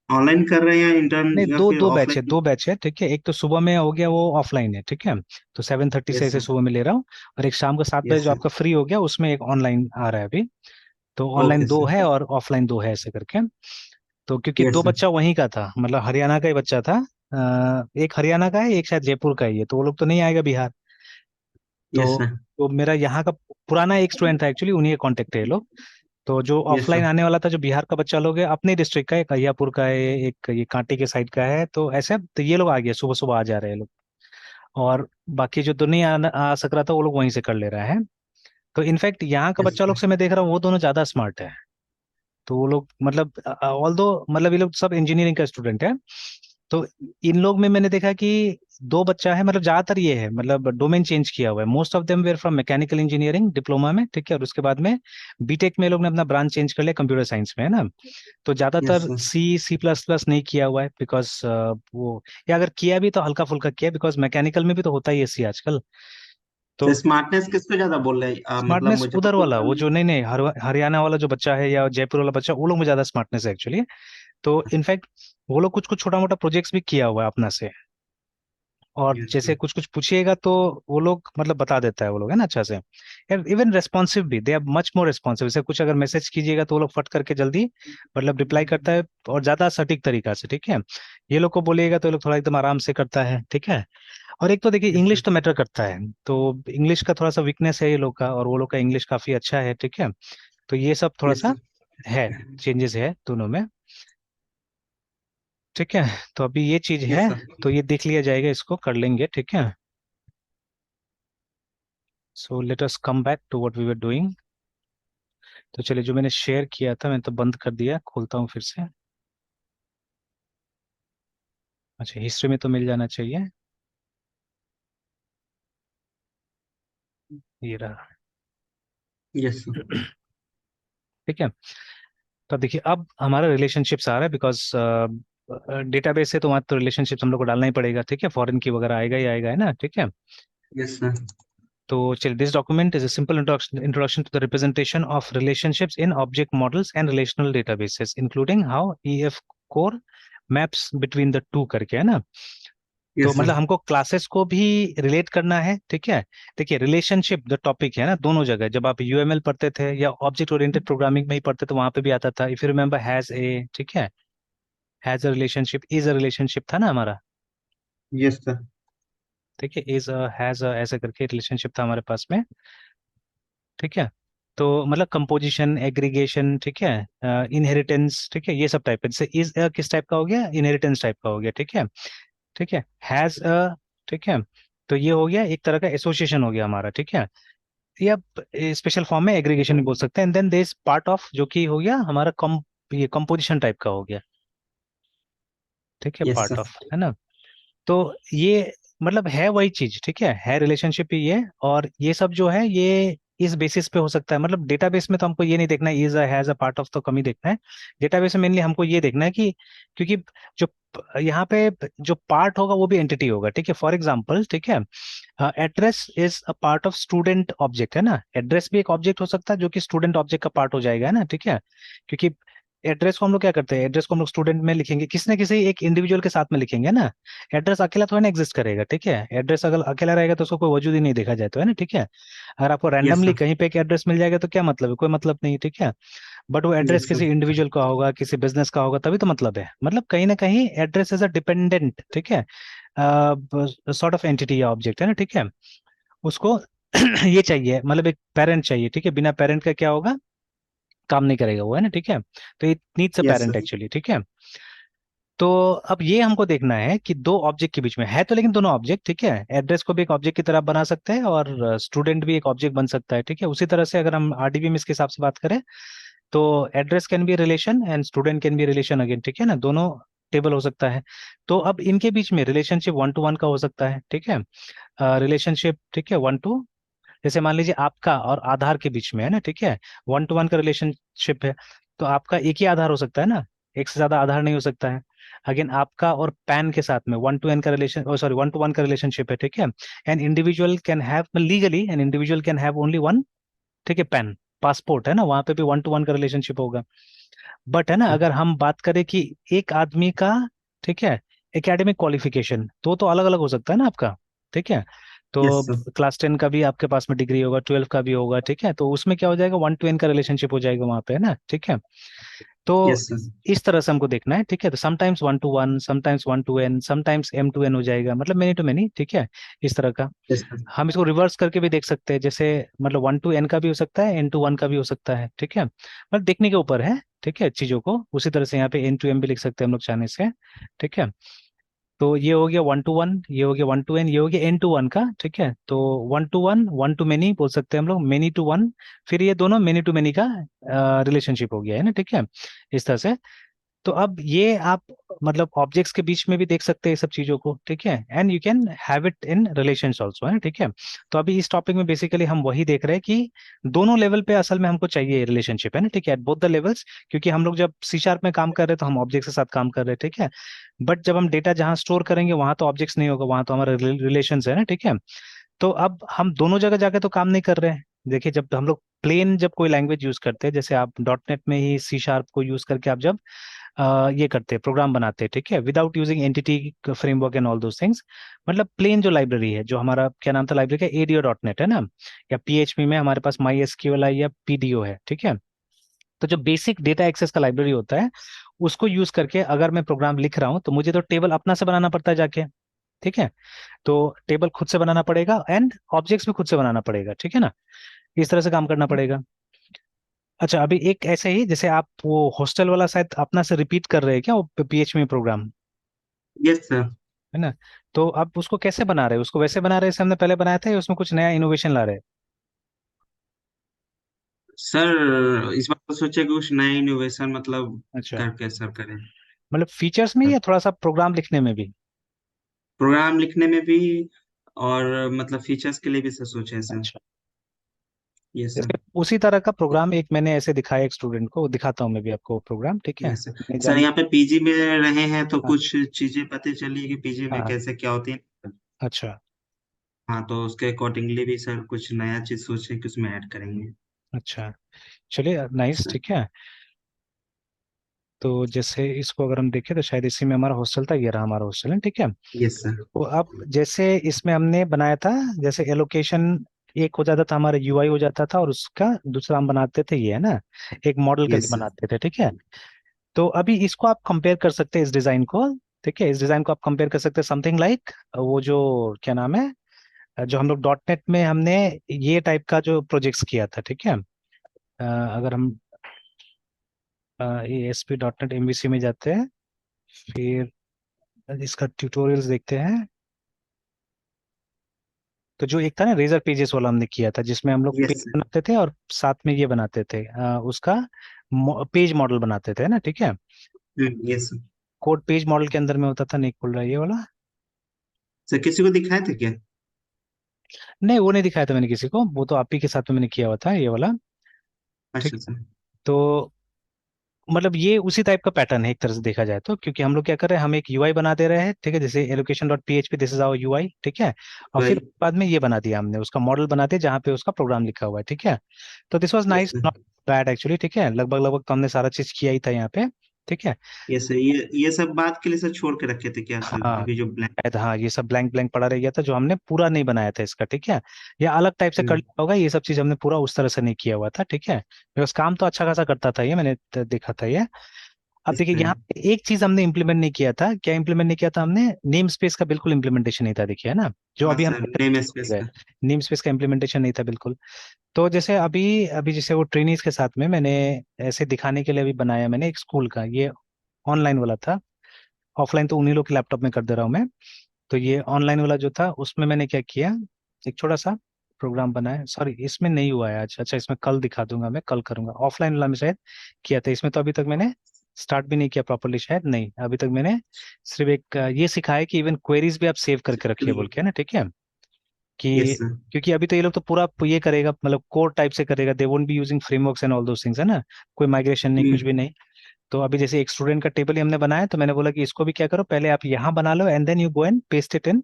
ऑनलाइन कर रहे हैं या इंटर्न नहीं, या दो फिर दो बैच है, ऑफलाइन? दो बैच है, ठीक है। एक तो सुबह में हो गया, वो ऑफलाइन है, ठीक है। तो 7:30 से यस ऐसे सर। सुबह में ले रहा हूँ। और एक शाम को 7 बजे यस जो सर। आपका फ्री हो गया, उसमें एक ऑनलाइन आ रहा है अभी। तो ऑनलाइन ओके दो सर। है और ऑफलाइन दो है, ऐसे करके। तो क्योंकि दो यस सर। बच्चा वहीं का था, मतलब हरियाणा का ही बच्चा था, एक हरियाणा का है, एक शायद जयपुर का ही है, तो वो लोग तो नहीं आएगा बिहार। यस तो सर। तो मेरा यहाँ का पुराना एक स्टूडेंट था एक्चुअली, उन्हीं के कांटेक्ट है ये लोग। तो जो यस ऑफलाइन सर। आने वाला था, जो बिहार का बच्चा लोग है, अपने डिस्ट्रिक्ट का, एक अहियापुर का है, एक ये कांटी के साइड का है, तो ऐसे तो ये लोग आ गए, सुबह सुबह आ जा रहे हैं ये लोग। और बाकी जो तो नहीं आ सक रहा था, वो लोग वहीं से कर ले रहा है। तो इनफैक्ट यहाँ का यस बच्चा लोग सर। से मैं देख रहा हूँ वो दोनों ज्यादा स्मार्ट है। तो वो लोग मतलब ऑल दो, मतलब ये लोग सब इंजीनियरिंग का स्टूडेंट है। तो इन लोग में मैंने देखा कि दो बच्चा है, मतलब ज्यादातर ये है, मतलब डोमेन चेंज किया हुआ है, most of them were from mechanical engineering diploma में, ठीक है। और उसके बाद में बीटेक में ये लोग ने अपना ब्रांच चेंज कर लिया कंप्यूटर साइंस में, है ना। तो यस ज्यादातर सर। C++ नहीं किया हुआ है, बिकॉज वो, या अगर किया भी तो हल्का फुल्का किया, बिकॉज मैकेनिकल में भी तो होता ही है सी आजकल। तो तो स्मार्टनेस किसको ज्यादा बोल रहे हैं मतलब स्मार्टनेस उधर मुजफ्फरपुर वाला, वो वाले? जो नहीं नहीं हरियाणा वाला जो बच्चा है या जयपुर वाला बच्चा, वो लोग में ज्यादा स्मार्टनेस है एक्चुअली। तो इनफैक्ट वो लोग कुछ कुछ छोटा मोटा प्रोजेक्ट्स भी किया हुआ है अपना से। और यस जैसे सर। कुछ कुछ पूछिएगा तो वो लोग मतलब बता देता है वो लोग, है ना, अच्छा से। इवन रेस्पॉन्सिव भी, they are much more responsive, जैसे कुछ अगर मैसेज कीजिएगा तो वो लोग फट करके जल्दी मतलब रिप्लाई करता है, और ज्यादा सटीक तरीका से, ठीक है। ये लोग को बोलिएगा तो ये लोग थोड़ा एकदम आराम से करता है, ठीक है। और एक तो देखिए यस इंग्लिश सर। तो मैटर करता है, तो इंग्लिश का थोड़ा सा वीकनेस है ये लोग का, और वो लोग का इंग्लिश काफी अच्छा है, ठीक है। तो ये सब थोड़ा यस सा सर। है, चेंजेस है दोनों में, ठीक है। तो अभी ये चीज है, यस सर। तो ये देख लिया जाएगा, इसको कर लेंगे, ठीक है। So let us come back to what we were doing. तो चलिए, जो मैंने शेयर किया था मैंने तो बंद कर दिया, खोलता हूँ फिर से। अच्छा, हिस्ट्री में तो मिल जाना चाहिए, ये रहा। Yes sir. ठीक है। तो अब देखिए, अब हमारा रिलेशनशिप्स आ रहा है, बिकॉज डेटाबेस है तो वहाँ तो रिलेशनशिप हम लोग को डालना ही पड़ेगा, ठीक है, फॉरेन की वगैरह आएगा ही आएगा, है ना, ठीक है। Yes sir. तो चलिए, this document is a simple introduction to the representation of relationships in object models and relational databases including how EF Core maps between the two करके, है ना। तो यस सर। मतलब हमको क्लासेस को भी रिलेट करना है, ठीक है। देखिए, रिलेशनशिप जो टॉपिक है ना, दोनों जगह जब आप यूएमएल पढ़ते थे या ऑब्जेक्ट ओरिएंटेड प्रोग्रामिंग में ही पढ़ते तो वहां पे भी आता था, if you remember has a, ठीक है, has a relationship, is a relationship था ना हमारा, यस सर। ठीक है, इज हैज ऐसे करके रिलेशनशिप था हमारे पास में, ठीक है। तो मतलब कंपोजिशन, एग्रीगेशन, ठीक है, इनहेरिटेंस, ठीक है, ये सब टाइप है। जैसे इज किस टाइप का हो गया, इनहेरिटेंस टाइप का हो गया, ठीक है, ठीक है। हैज ठीक है, तो ये हो गया एक तरह का एसोसिएशन हो गया हमारा, ठीक है। या स्पेशल फॉर्म में एग्रीगेशन भी बोल सकते हैं। And then this part of जो कि हो गया हमारा कम, ये कंपोजिशन टाइप का हो गया, ठीक है, यस पार्ट सर। ऑफ, है ना। तो ये मतलब है वही चीज, ठीक है रिलेशनशिप ही ये, और ये सब जो है ये इस बेसिस पे हो सकता है। मतलब डेटाबेस में तो हमको ये नहीं देखना है is has a part of, तो कम ही देखना है। डेटाबेस में मेनली हमको ये देखना है कि, क्योंकि जो यहाँ पे जो पार्ट होगा वो भी एंटिटी होगा, ठीक है। फॉर एग्जाम्पल, ठीक है, address is a part of student object, है ना। एड्रेस भी एक ऑब्जेक्ट हो सकता है जो कि स्टूडेंट ऑब्जेक्ट का पार्ट हो जाएगा, है ना, ठीक है। क्योंकि एड्रेस को हम लोग क्या करते हैं, एड्रेस को हम लोग स्टूडेंट में लिखेंगे, किसी न किसी एक इंडिविजुअल के साथ में लिखेंगे ना। एड्रेस अकेला थोड़ा ना एग्जिस्ट करेगा, ठीक है। एड्रेस अगर अकेला रहेगा तो उसको कोई वजूद ही नहीं देखा जाए, तो है ना, ठीक है। अगर आपको यस रैंडमली सर। कहीं पे एक एड्रेस मिल जाएगा तो क्या मतलब है, कोई मतलब नहीं, ठीक है। बट वो एड्रेस यस किसी सर। इंडिविजुअल का होगा, किसी बिजनेस का होगा, तभी तो मतलब है। मतलब कहीं ना कहीं एड्रेस इज अ डिपेंडेंट, ठीक है, सॉर्ट ऑफ एंटिटी या ऑब्जेक्ट, है ना, ठीक है। उसको ये चाहिए, मतलब एक पेरेंट चाहिए, ठीक है। बिना पेरेंट का क्या होगा, काम नहीं करेगा वो, है ना, ठीक है। तो it needs a yes parent sir. Actually, ठीक है। तो अब ये हमको देखना है कि दो ऑब्जेक्ट के बीच में है तो, लेकिन दोनों ऑब्जेक्ट, ठीक है, एड्रेस को भी एक ऑब्जेक्ट की तरह बना सकते हैं और स्टूडेंट भी एक ऑब्जेक्ट बन सकता है, ठीक है। उसी तरह से अगर हम आरडीबीएम इसके हिसाब से बात करें तो address can be relation and student can be relation again, ठीक है ना, दोनों टेबल हो सकता है। तो अब इनके बीच में रिलेशनशिप वन टू वन का हो सकता है, ठीक है, रिलेशनशिप, ठीक है, वन टू, जैसे मान लीजिए आपका और आधार के बीच में है ना, ठीक है, वन टू वन का रिलेशनशिप है। तो आपका एक ही आधार हो सकता है ना, एक से ज्यादा आधार नहीं हो सकता है। अगेन आपका और पैन के साथ में वन टू एन का relation, sorry, one to one का रिलेशनशिप है, ठीक है। An individual can have, legally an individual can have only one, ठीक है, पैन, पासपोर्ट, है ना, वहां पे भी वन टू वन का रिलेशनशिप होगा। बट है ना, अगर हम बात करें कि एक आदमी का, ठीक है, एकेडमिक क्वालिफिकेशन, तो अलग अलग हो सकता है ना आपका, ठीक है। यस तो सर। क्लास 10 का भी आपके पास में डिग्री होगा, 12 का भी होगा, ठीक है। तो उसमें क्या हो जाएगा, वन टू एन का रिलेशनशिप हो जाएगा वहां पे, है ना, ठीक है। तो यस सर। इस तरह से हमको देखना है, ठीक है। तो sometimes one to one, sometimes one to N, sometimes M to N हो जाएगा, मतलब मेनी टू मेनी, ठीक है, इस तरह का। Yes sir. हम इसको रिवर्स करके भी देख सकते हैं, जैसे मतलब वन टू एन का भी हो सकता है, एन टू वन का भी हो सकता है, ठीक है। मतलब देखने के ऊपर है, ठीक है, चीजों को उसी तरह से यहाँ पे एन टू एम भी लिख सकते हैं हम लोग चाहने से, ठीक है। तो ये हो गया वन टू वन, ये हो गया वन टू एन, ये हो गया एन टू वन का, ठीक है। तो one to one, one two many बोल सकते हैं हम लोग, मेनी टू वन, फिर ये दोनों मेनी टू मेनी का रिलेशनशिप हो गया, है ना, ठीक है, इस तरह से। तो अब ये आप मतलब ऑब्जेक्ट्स के बीच में भी देख सकते हैं ये सब चीजों को, ठीक है। And you can have it in relations also, है ना, ठीक है। तो अभी इस टॉपिक में बेसिकली हम वही देख रहे हैं कि दोनों लेवल पे असल में हमको चाहिए रिलेशनशिप, है ना, ठीक है, एट बोथ द लेवल्स। क्योंकि हम लोग जब सी शार्प में काम कर रहे हैं तो हम ऑब्जेक्ट के साथ काम कर रहे हैं, ठीक है। बट जब हम डेटा जहाँ स्टोर करेंगे वहां तो ऑब्जेक्ट्स नहीं होगा, वहां तो हमारा रिलेशन है ना, ठीक है। तो अब हम दोनों जगह जाके तो काम नहीं कर रहे हैं। देखिए, जब हम लोग प्लेन जब कोई लैंग्वेज यूज करते हैं, जैसे आप डॉट नेट में ही सी शार्प को यूज करके आप जब ये करते हैं, प्रोग्राम बनाते हैं, ठीक है, without using entity framework and all those things. मतलब प्लेन जो लाइब्रेरी है, जो हमारा क्या नाम था लाइब्रेरी का, एडीओ डॉट नेट, है ना, या पीएचपी में हमारे पास माई एसक्यूएल आई या पीडीओ है, ठीक है। तो जो बेसिक डेटा एक्सेस का लाइब्रेरी होता है, उसको यूज करके अगर मैं प्रोग्राम लिख रहा हूँ तो मुझे तो टेबल अपना से बनाना पड़ता है जाके, ठीक है। तो टेबल खुद से बनाना पड़ेगा एंड ऑब्जेक्ट्स भी खुद से बनाना पड़ेगा, ठीक है ना, इस तरह से काम करना पड़ेगा। अच्छा, अभी एक ऐसे ही जैसे आप वो हॉस्टल वाला शायद अपना से रिपीट कर रहे हैं क्या, वो पीएचपी प्रोग्राम, यस सर। है ना। तो आप उसको कैसे बना रहे हैं, उसको वैसे बना रहे हैं जैसे हमने पहले बनाया था, या उसमें कुछ नया इनोवेशन ला रहे हैं? सर इस बार तो सोचे कि कुछ नया इनोवेशन मतलब अच्छा, करके सर करें। मतलब फीचर्स में या थोड़ा सा प्रोग्राम लिखने में भी? प्रोग्राम लिखने में भी और मतलब फीचर्स के लिए भी सर सोचे हैं सर। अच्छा, यस सर। जैसे उसी तरह का प्रोग्राम एक मैंने ऐसे दिखाया एक स्टूडेंट को, दिखाता हूँ मैं भी आपको प्रोग्राम, ठीक है? Yes sir. नहीं सर जान। यहाँ पे पीजी में रहे हैं तो हाँ कुछ चीजें पता चली कि पीजी में हाँ। कैसे क्या होती है। अच्छा। हाँ, तो उसके अकॉर्डिंगली भी सर कुछ नया चीज सोचे कि उसमें ऐड करेंगे। अच्छा, चलिए नाइस, सर। ठीक है। तो जैसे इसको अगर हम देखें तो शायद इसी में हमारा हॉस्टल था, ये रहा हमारा हॉस्टल है, ठीक है। Yes sir. तो अब जैसे इसमें हमने बनाया था, जैसे एलोकेशन एक हो जाता था हमारा, यूआई हो जाता था, और उसका दूसरा हम बनाते थे, ये है ना, एक मॉडल करके यस सर। बनाते थे, ठीक है। तो अभी इसको आप कंपेयर कर सकते हैं इस डिजाइन को, ठीक है, इस डिजाइन को आप कंपेयर कर सकते हैं समथिंग लाइक वो जो क्या नाम है, जो हम लोग डॉट नेट में हमने ये टाइप का जो प्रोजेक्ट्स किया था, ठीक है। अगर हम A S P dot net MVC में जाते हैं, फिर इसका ट्यूटोरियल्स देखते हैं। तो जो एक था ना रेजर पेजेस वाला हमने किया था, जिसमें हम लोग पेज यस सर। बनाते थे और साथ में ये बनाते थे, उसका पेज मॉडल बनाते थे ना, ठीक है। Yes sir. Code page model के अंदर में होता था, नहीं खुल रहा है ये वाला। सर किसी को दिखाए थे क्या? नहीं, वो नहीं दिखाया था मैंने किसी को, वो तो आप ही के साथ में मैंने किया हुआ था ये वाला, ठीक। अच्छा सर। तो मतलब ये उसी टाइप का पैटर्न है एक तरह से देखा जाए तो, क्योंकि हम लोग क्या कर रहे हैं, हम एक यूआई बना दे रहे हैं, ठीक है, जैसे allocation dot PHP, this is our UI, ठीक है। और फिर भाई। बाद में ये बना दिया हमने, उसका मॉडल बना दिया जहाँ पे उसका प्रोग्राम लिखा हुआ है, ठीक है। तो this was yes nice, sir. Not bad actually, ठीक है, लगभग लगभग तो हमने सारा चीज किया ही था यहाँ पे, ठीक है। यस सर, ये सब बात के लिए सर छोड़ के रखे थे क्या सर, हाँ अभी जो ब्लैंक? शायद, हाँ, ये सब ब्लैंक ब्लैंक पड़ा रह गया था, जो हमने पूरा नहीं बनाया था इसका, ठीक है। ये अलग टाइप से कर हम्म। लिया होगा, ये सब चीज हमने पूरा उस तरह से नहीं किया हुआ था, ठीक है, बिकॉज काम तो अच्छा खासा करता था ये, मैंने देखा था ये। अब यस देखिए सर। यहाँ पे एक चीज हमने इंप्लीमेंट नहीं किया था, क्या इंप्लीमेंट नहीं किया था हमने, नेम स्पेस का बिल्कुल इंप्लीमेंटेशन नहीं था, देखिए, है ना, जो हाँ अभी हम सर, नेम स्पेस गए, का। नेम स्पेस का इंप्लीमेंटेशन नहीं था बिल्कुल। तो जैसे अभी अभी जैसे वो ट्रेनीज के साथ में मैंने ऐसे दिखाने के लिए अभी बनाया मैंने एक स्कूल का, ये ऑनलाइन वाला था, ऑफलाइन तो उन्हीं लोग के लैपटॉप में कर दे रहा हूँ मैं। तो ये ऑनलाइन वाला जो था उसमें मैंने क्या किया, एक छोटा सा प्रोग्राम बनाया, सॉरी इसमें नहीं हुआ है आज, अच्छा इसमें कल दिखा दूंगा, मैं कल करूंगा, ऑफलाइन वाला में शायद किया था, इसमें तो अभी तक मैंने स्टार्ट भी नहीं किया प्रॉपरली, शायद नहीं, अभी तक मैंने सिर्फ एक ये सिखाया कि इवन क्वेरीज भी आप सेव करके रखिए बोल के ना, ठीक है, यस कि सर। क्योंकि अभी तो ये लोग तो पूरा ये करेगा, मतलब कोड टाइप से करेगा, they won't be using frameworks and all those things, है ना, कोई माइग्रेशन नहीं, कुछ भी नहीं। तो अभी जैसे एक स्टूडेंट का टेबल ही हमने बनाया, तो मैंने बोला कि इसको भी क्या करो, पहले आप यहाँ बना लो and then you go and paste it in,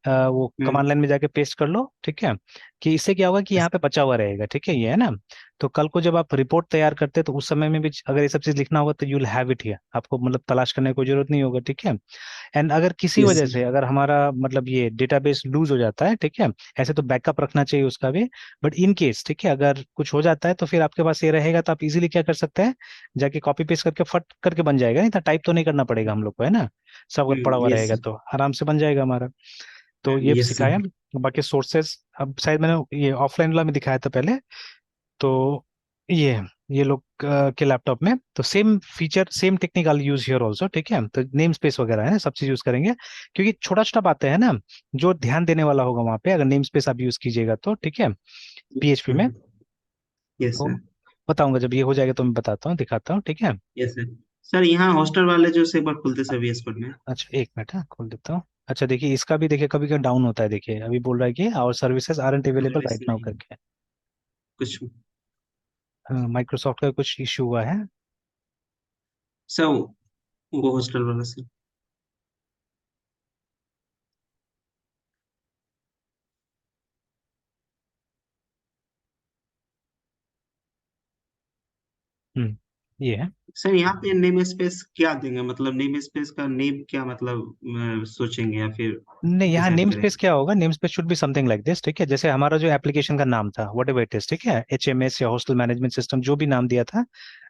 वो हम्म। कमांड लाइन में जाके पेस्ट कर लो, ठीक है। कि इससे क्या होगा कि यस। यहाँ पे बचा हुआ रहेगा, ठीक है, ये है ना। तो कल को जब आप रिपोर्ट तैयार करते हैं तो उस समय में भी अगर ये सब चीज लिखना होगा तो you will have it here, आपको मतलब तलाश करने की कोई जरूरत नहीं होगा, ठीक है। एंड अगर किसी यस वजह सर। से अगर हमारा मतलब ये डेटाबेस लूज हो जाता है, ठीक है, ऐसे तो बैकअप रखना चाहिए उसका भी, बट इन केस, ठीक है, अगर कुछ हो जाता है तो फिर आपके पास ये रहेगा, तो आप इजीली क्या कर सकते हैं, जाके कॉपी पेस्ट करके फट करके बन जाएगा, नहीं तो टाइप तो नहीं करना पड़ेगा हम लोग को, है ना। सब अगर पड़ा हुआ यस रहेगा सर। तो आराम से बन जाएगा हमारा। तो ये यस सर। सिखाया। बाकी सोर्सेस अब शायद मैंने ये ऑफलाइन वाला में दिखाया था पहले, तो ये ये लोग के लैपटॉप में तो same feature same technical use here also, ठीक है, तो नेम स्पेस वगैरह है ना, सब चीज यूज करेंगे, क्योंकि छोटा छोटा बातें हैं ना, जो ध्यान देने वाला होगा वहां पे, अगर नेम स्पेस आप यूज कीजिएगा तो, ठीक है, पीएचपी में। यस तो सर। बताऊंगा जब ये हो जाएगा तो मैं बताता हूँ, दिखाता हूँ, ठीक है। Yes sir. सर यहाँ हॉस्टल वाले जो सेवा खुलते सर VS Code में। अच्छा एक मिनट, हाँ खोल देता हूँ। अच्छा देखिए इसका भी देखिए कभी कभी डाउन होता है, देखिए अभी बोल रहा है कि our services aren't available service right now नहीं करके, कुछ। माइक्रोसॉफ्ट का कुछ इशू हुआ है। सर वो हॉस्टल वाला सर। ये है। सर यहाँ पे नेम स्पेस क्या देंगे, मतलब नेम स्पेस का नेम क्या मतलब सोचेंगे या फिर नहीं, यहाँ डिसाइड नेम स्पेस करेंगे? क्या होगा, name space should be something like this, ठीक है, जैसे हमारा जो एप्लीकेशन का नाम था वट एवर इट इज, ठीक है, HMS या हॉस्टल मैनेजमेंट सिस्टम जो भी नाम दिया था,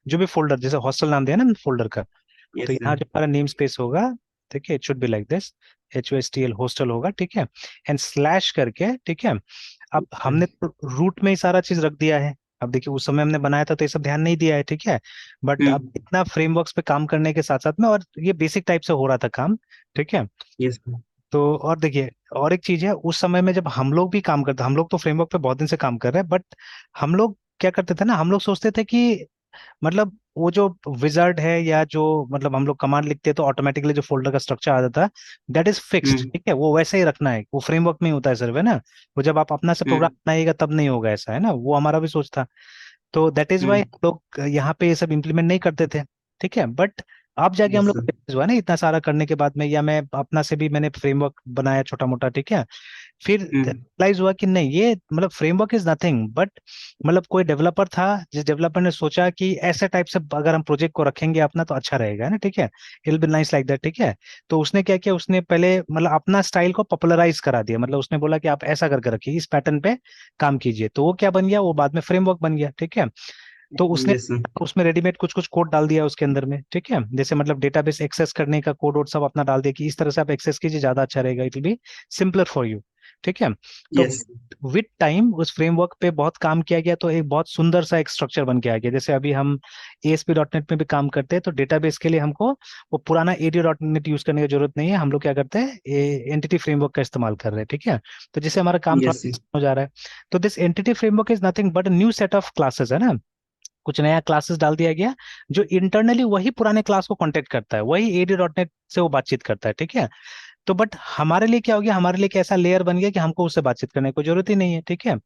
जो भी फोल्डर, जैसे हॉस्टल नाम दिया ना फोल्डर का, तो यस यहाँ सर। जो हमारा नेम स्पेस होगा, ठीक है, it should be like this, HOSTL hostel होगा, ठीक है, एंड स्लैश करके, ठीक है। अब हमने तो रूट में ही सारा चीज रख दिया है, अब देखिए उस समय हमने बनाया था तो ये सब ध्यान नहीं दिया है, ठीक है, बट अब हम्म। इतना फ्रेमवर्क्स पे काम करने के साथ साथ में, और ये बेसिक टाइप से हो रहा था काम, ठीक है। Yes sir. तो और देखिए और एक चीज है, उस समय में जब हम लोग भी काम करते, हम लोग तो फ्रेमवर्क पे बहुत दिन से काम कर रहे हैं, बट हम लोग क्या करते थे ना, हम लोग सोचते थे कि मतलब वो जो विजार्ड है या जो मतलब हम लोग कमांड लिखते हैं तो ऑटोमेटिकली जो फोल्डर का स्ट्रक्चर आ जाता है, दैट इज फिक्स्ड, हम्म। ठीक है, वो वैसे ही रखना है, वो फ्रेमवर्क में ही होता है सिर्फ, है ना। वो जब आप अपना से प्रोग्राम हम्म। बनाइएगा तब नहीं होगा ऐसा, है ना, वो हमारा भी सोच था। तो दैट इज वाई हम्म। लोग यहाँ पे ये सब इम्प्लीमेंट नहीं करते थे, ठीक है। बट अब जाके हम यस लोग सर। को हुआ ना इतना सारा करने के बाद में, या मैं अपना से भी मैंने फ्रेमवर्क बनाया छोटा मोटा, ठीक है। फिर हम्म। रियलाइज हुआ कि नहीं, ये मतलब फ्रेमवर्क इज नथिंग बट, मतलब कोई डेवलपर था, जिस डेवलपर ने सोचा कि ऐसे टाइप से अगर हम प्रोजेक्ट को रखेंगे अपना तो अच्छा रहेगा, है ना, ठीक है, it will be nice like that, ठीक है। तो उसने क्या किया, उसने पहले मतलब अपना स्टाइल को पॉपुलराइज करा दिया, मतलब उसने बोला कि आप ऐसा करके रखिए, इस पैटर्न पे काम कीजिए, तो वो क्या बन गया, वो बाद में फ्रेमवर्क बन गया, ठीक है। तो उसने यस सर। उसमें रेडीमेड कुछ कुछ कोड डाल दिया उसके अंदर में, ठीक है, जैसे मतलब डेटाबेस एक्सेस करने का कोड वोड सब अपना डाल दिया कि इस तरह से आप एक्सेस कीजिए, ज्यादा अच्छा रहेगा, it will be simpler for you, ठीक है। तो यस। विद टाइम उस फ्रेमवर्क पे बहुत काम किया गया, तो एक बहुत सुंदर सा एक स्ट्रक्चर बन के आ गया। जैसे अभी हम ASP.NET में भी काम करते हैं, तो डेटाबेस के लिए हमको वो पुराना ADO.NET यूज करने की जरूरत नहीं है, हम लोग क्या करते हैं, एंटिटी फ्रेमवर्क का इस्तेमाल कर रहे हैं, ठीक है। तो जिससे हमारा काम थोड़ा यस सर। आसान हो जा रहा है। तो this entity framework is nothing but new set of classes, है ना, कुछ नया क्लासेस डाल दिया गया, जो इंटरनली वही पुराने क्लास को कांटेक्ट करता है, वही AD.NET से वो बातचीत करता है, ठीक है। तो बट हमारे लिए क्या हो गया, हमारे लिए एक ऐसा लेयर बन गया कि हमको उससे बातचीत करने की कोई जरूरत ही नहीं है, ठीक है।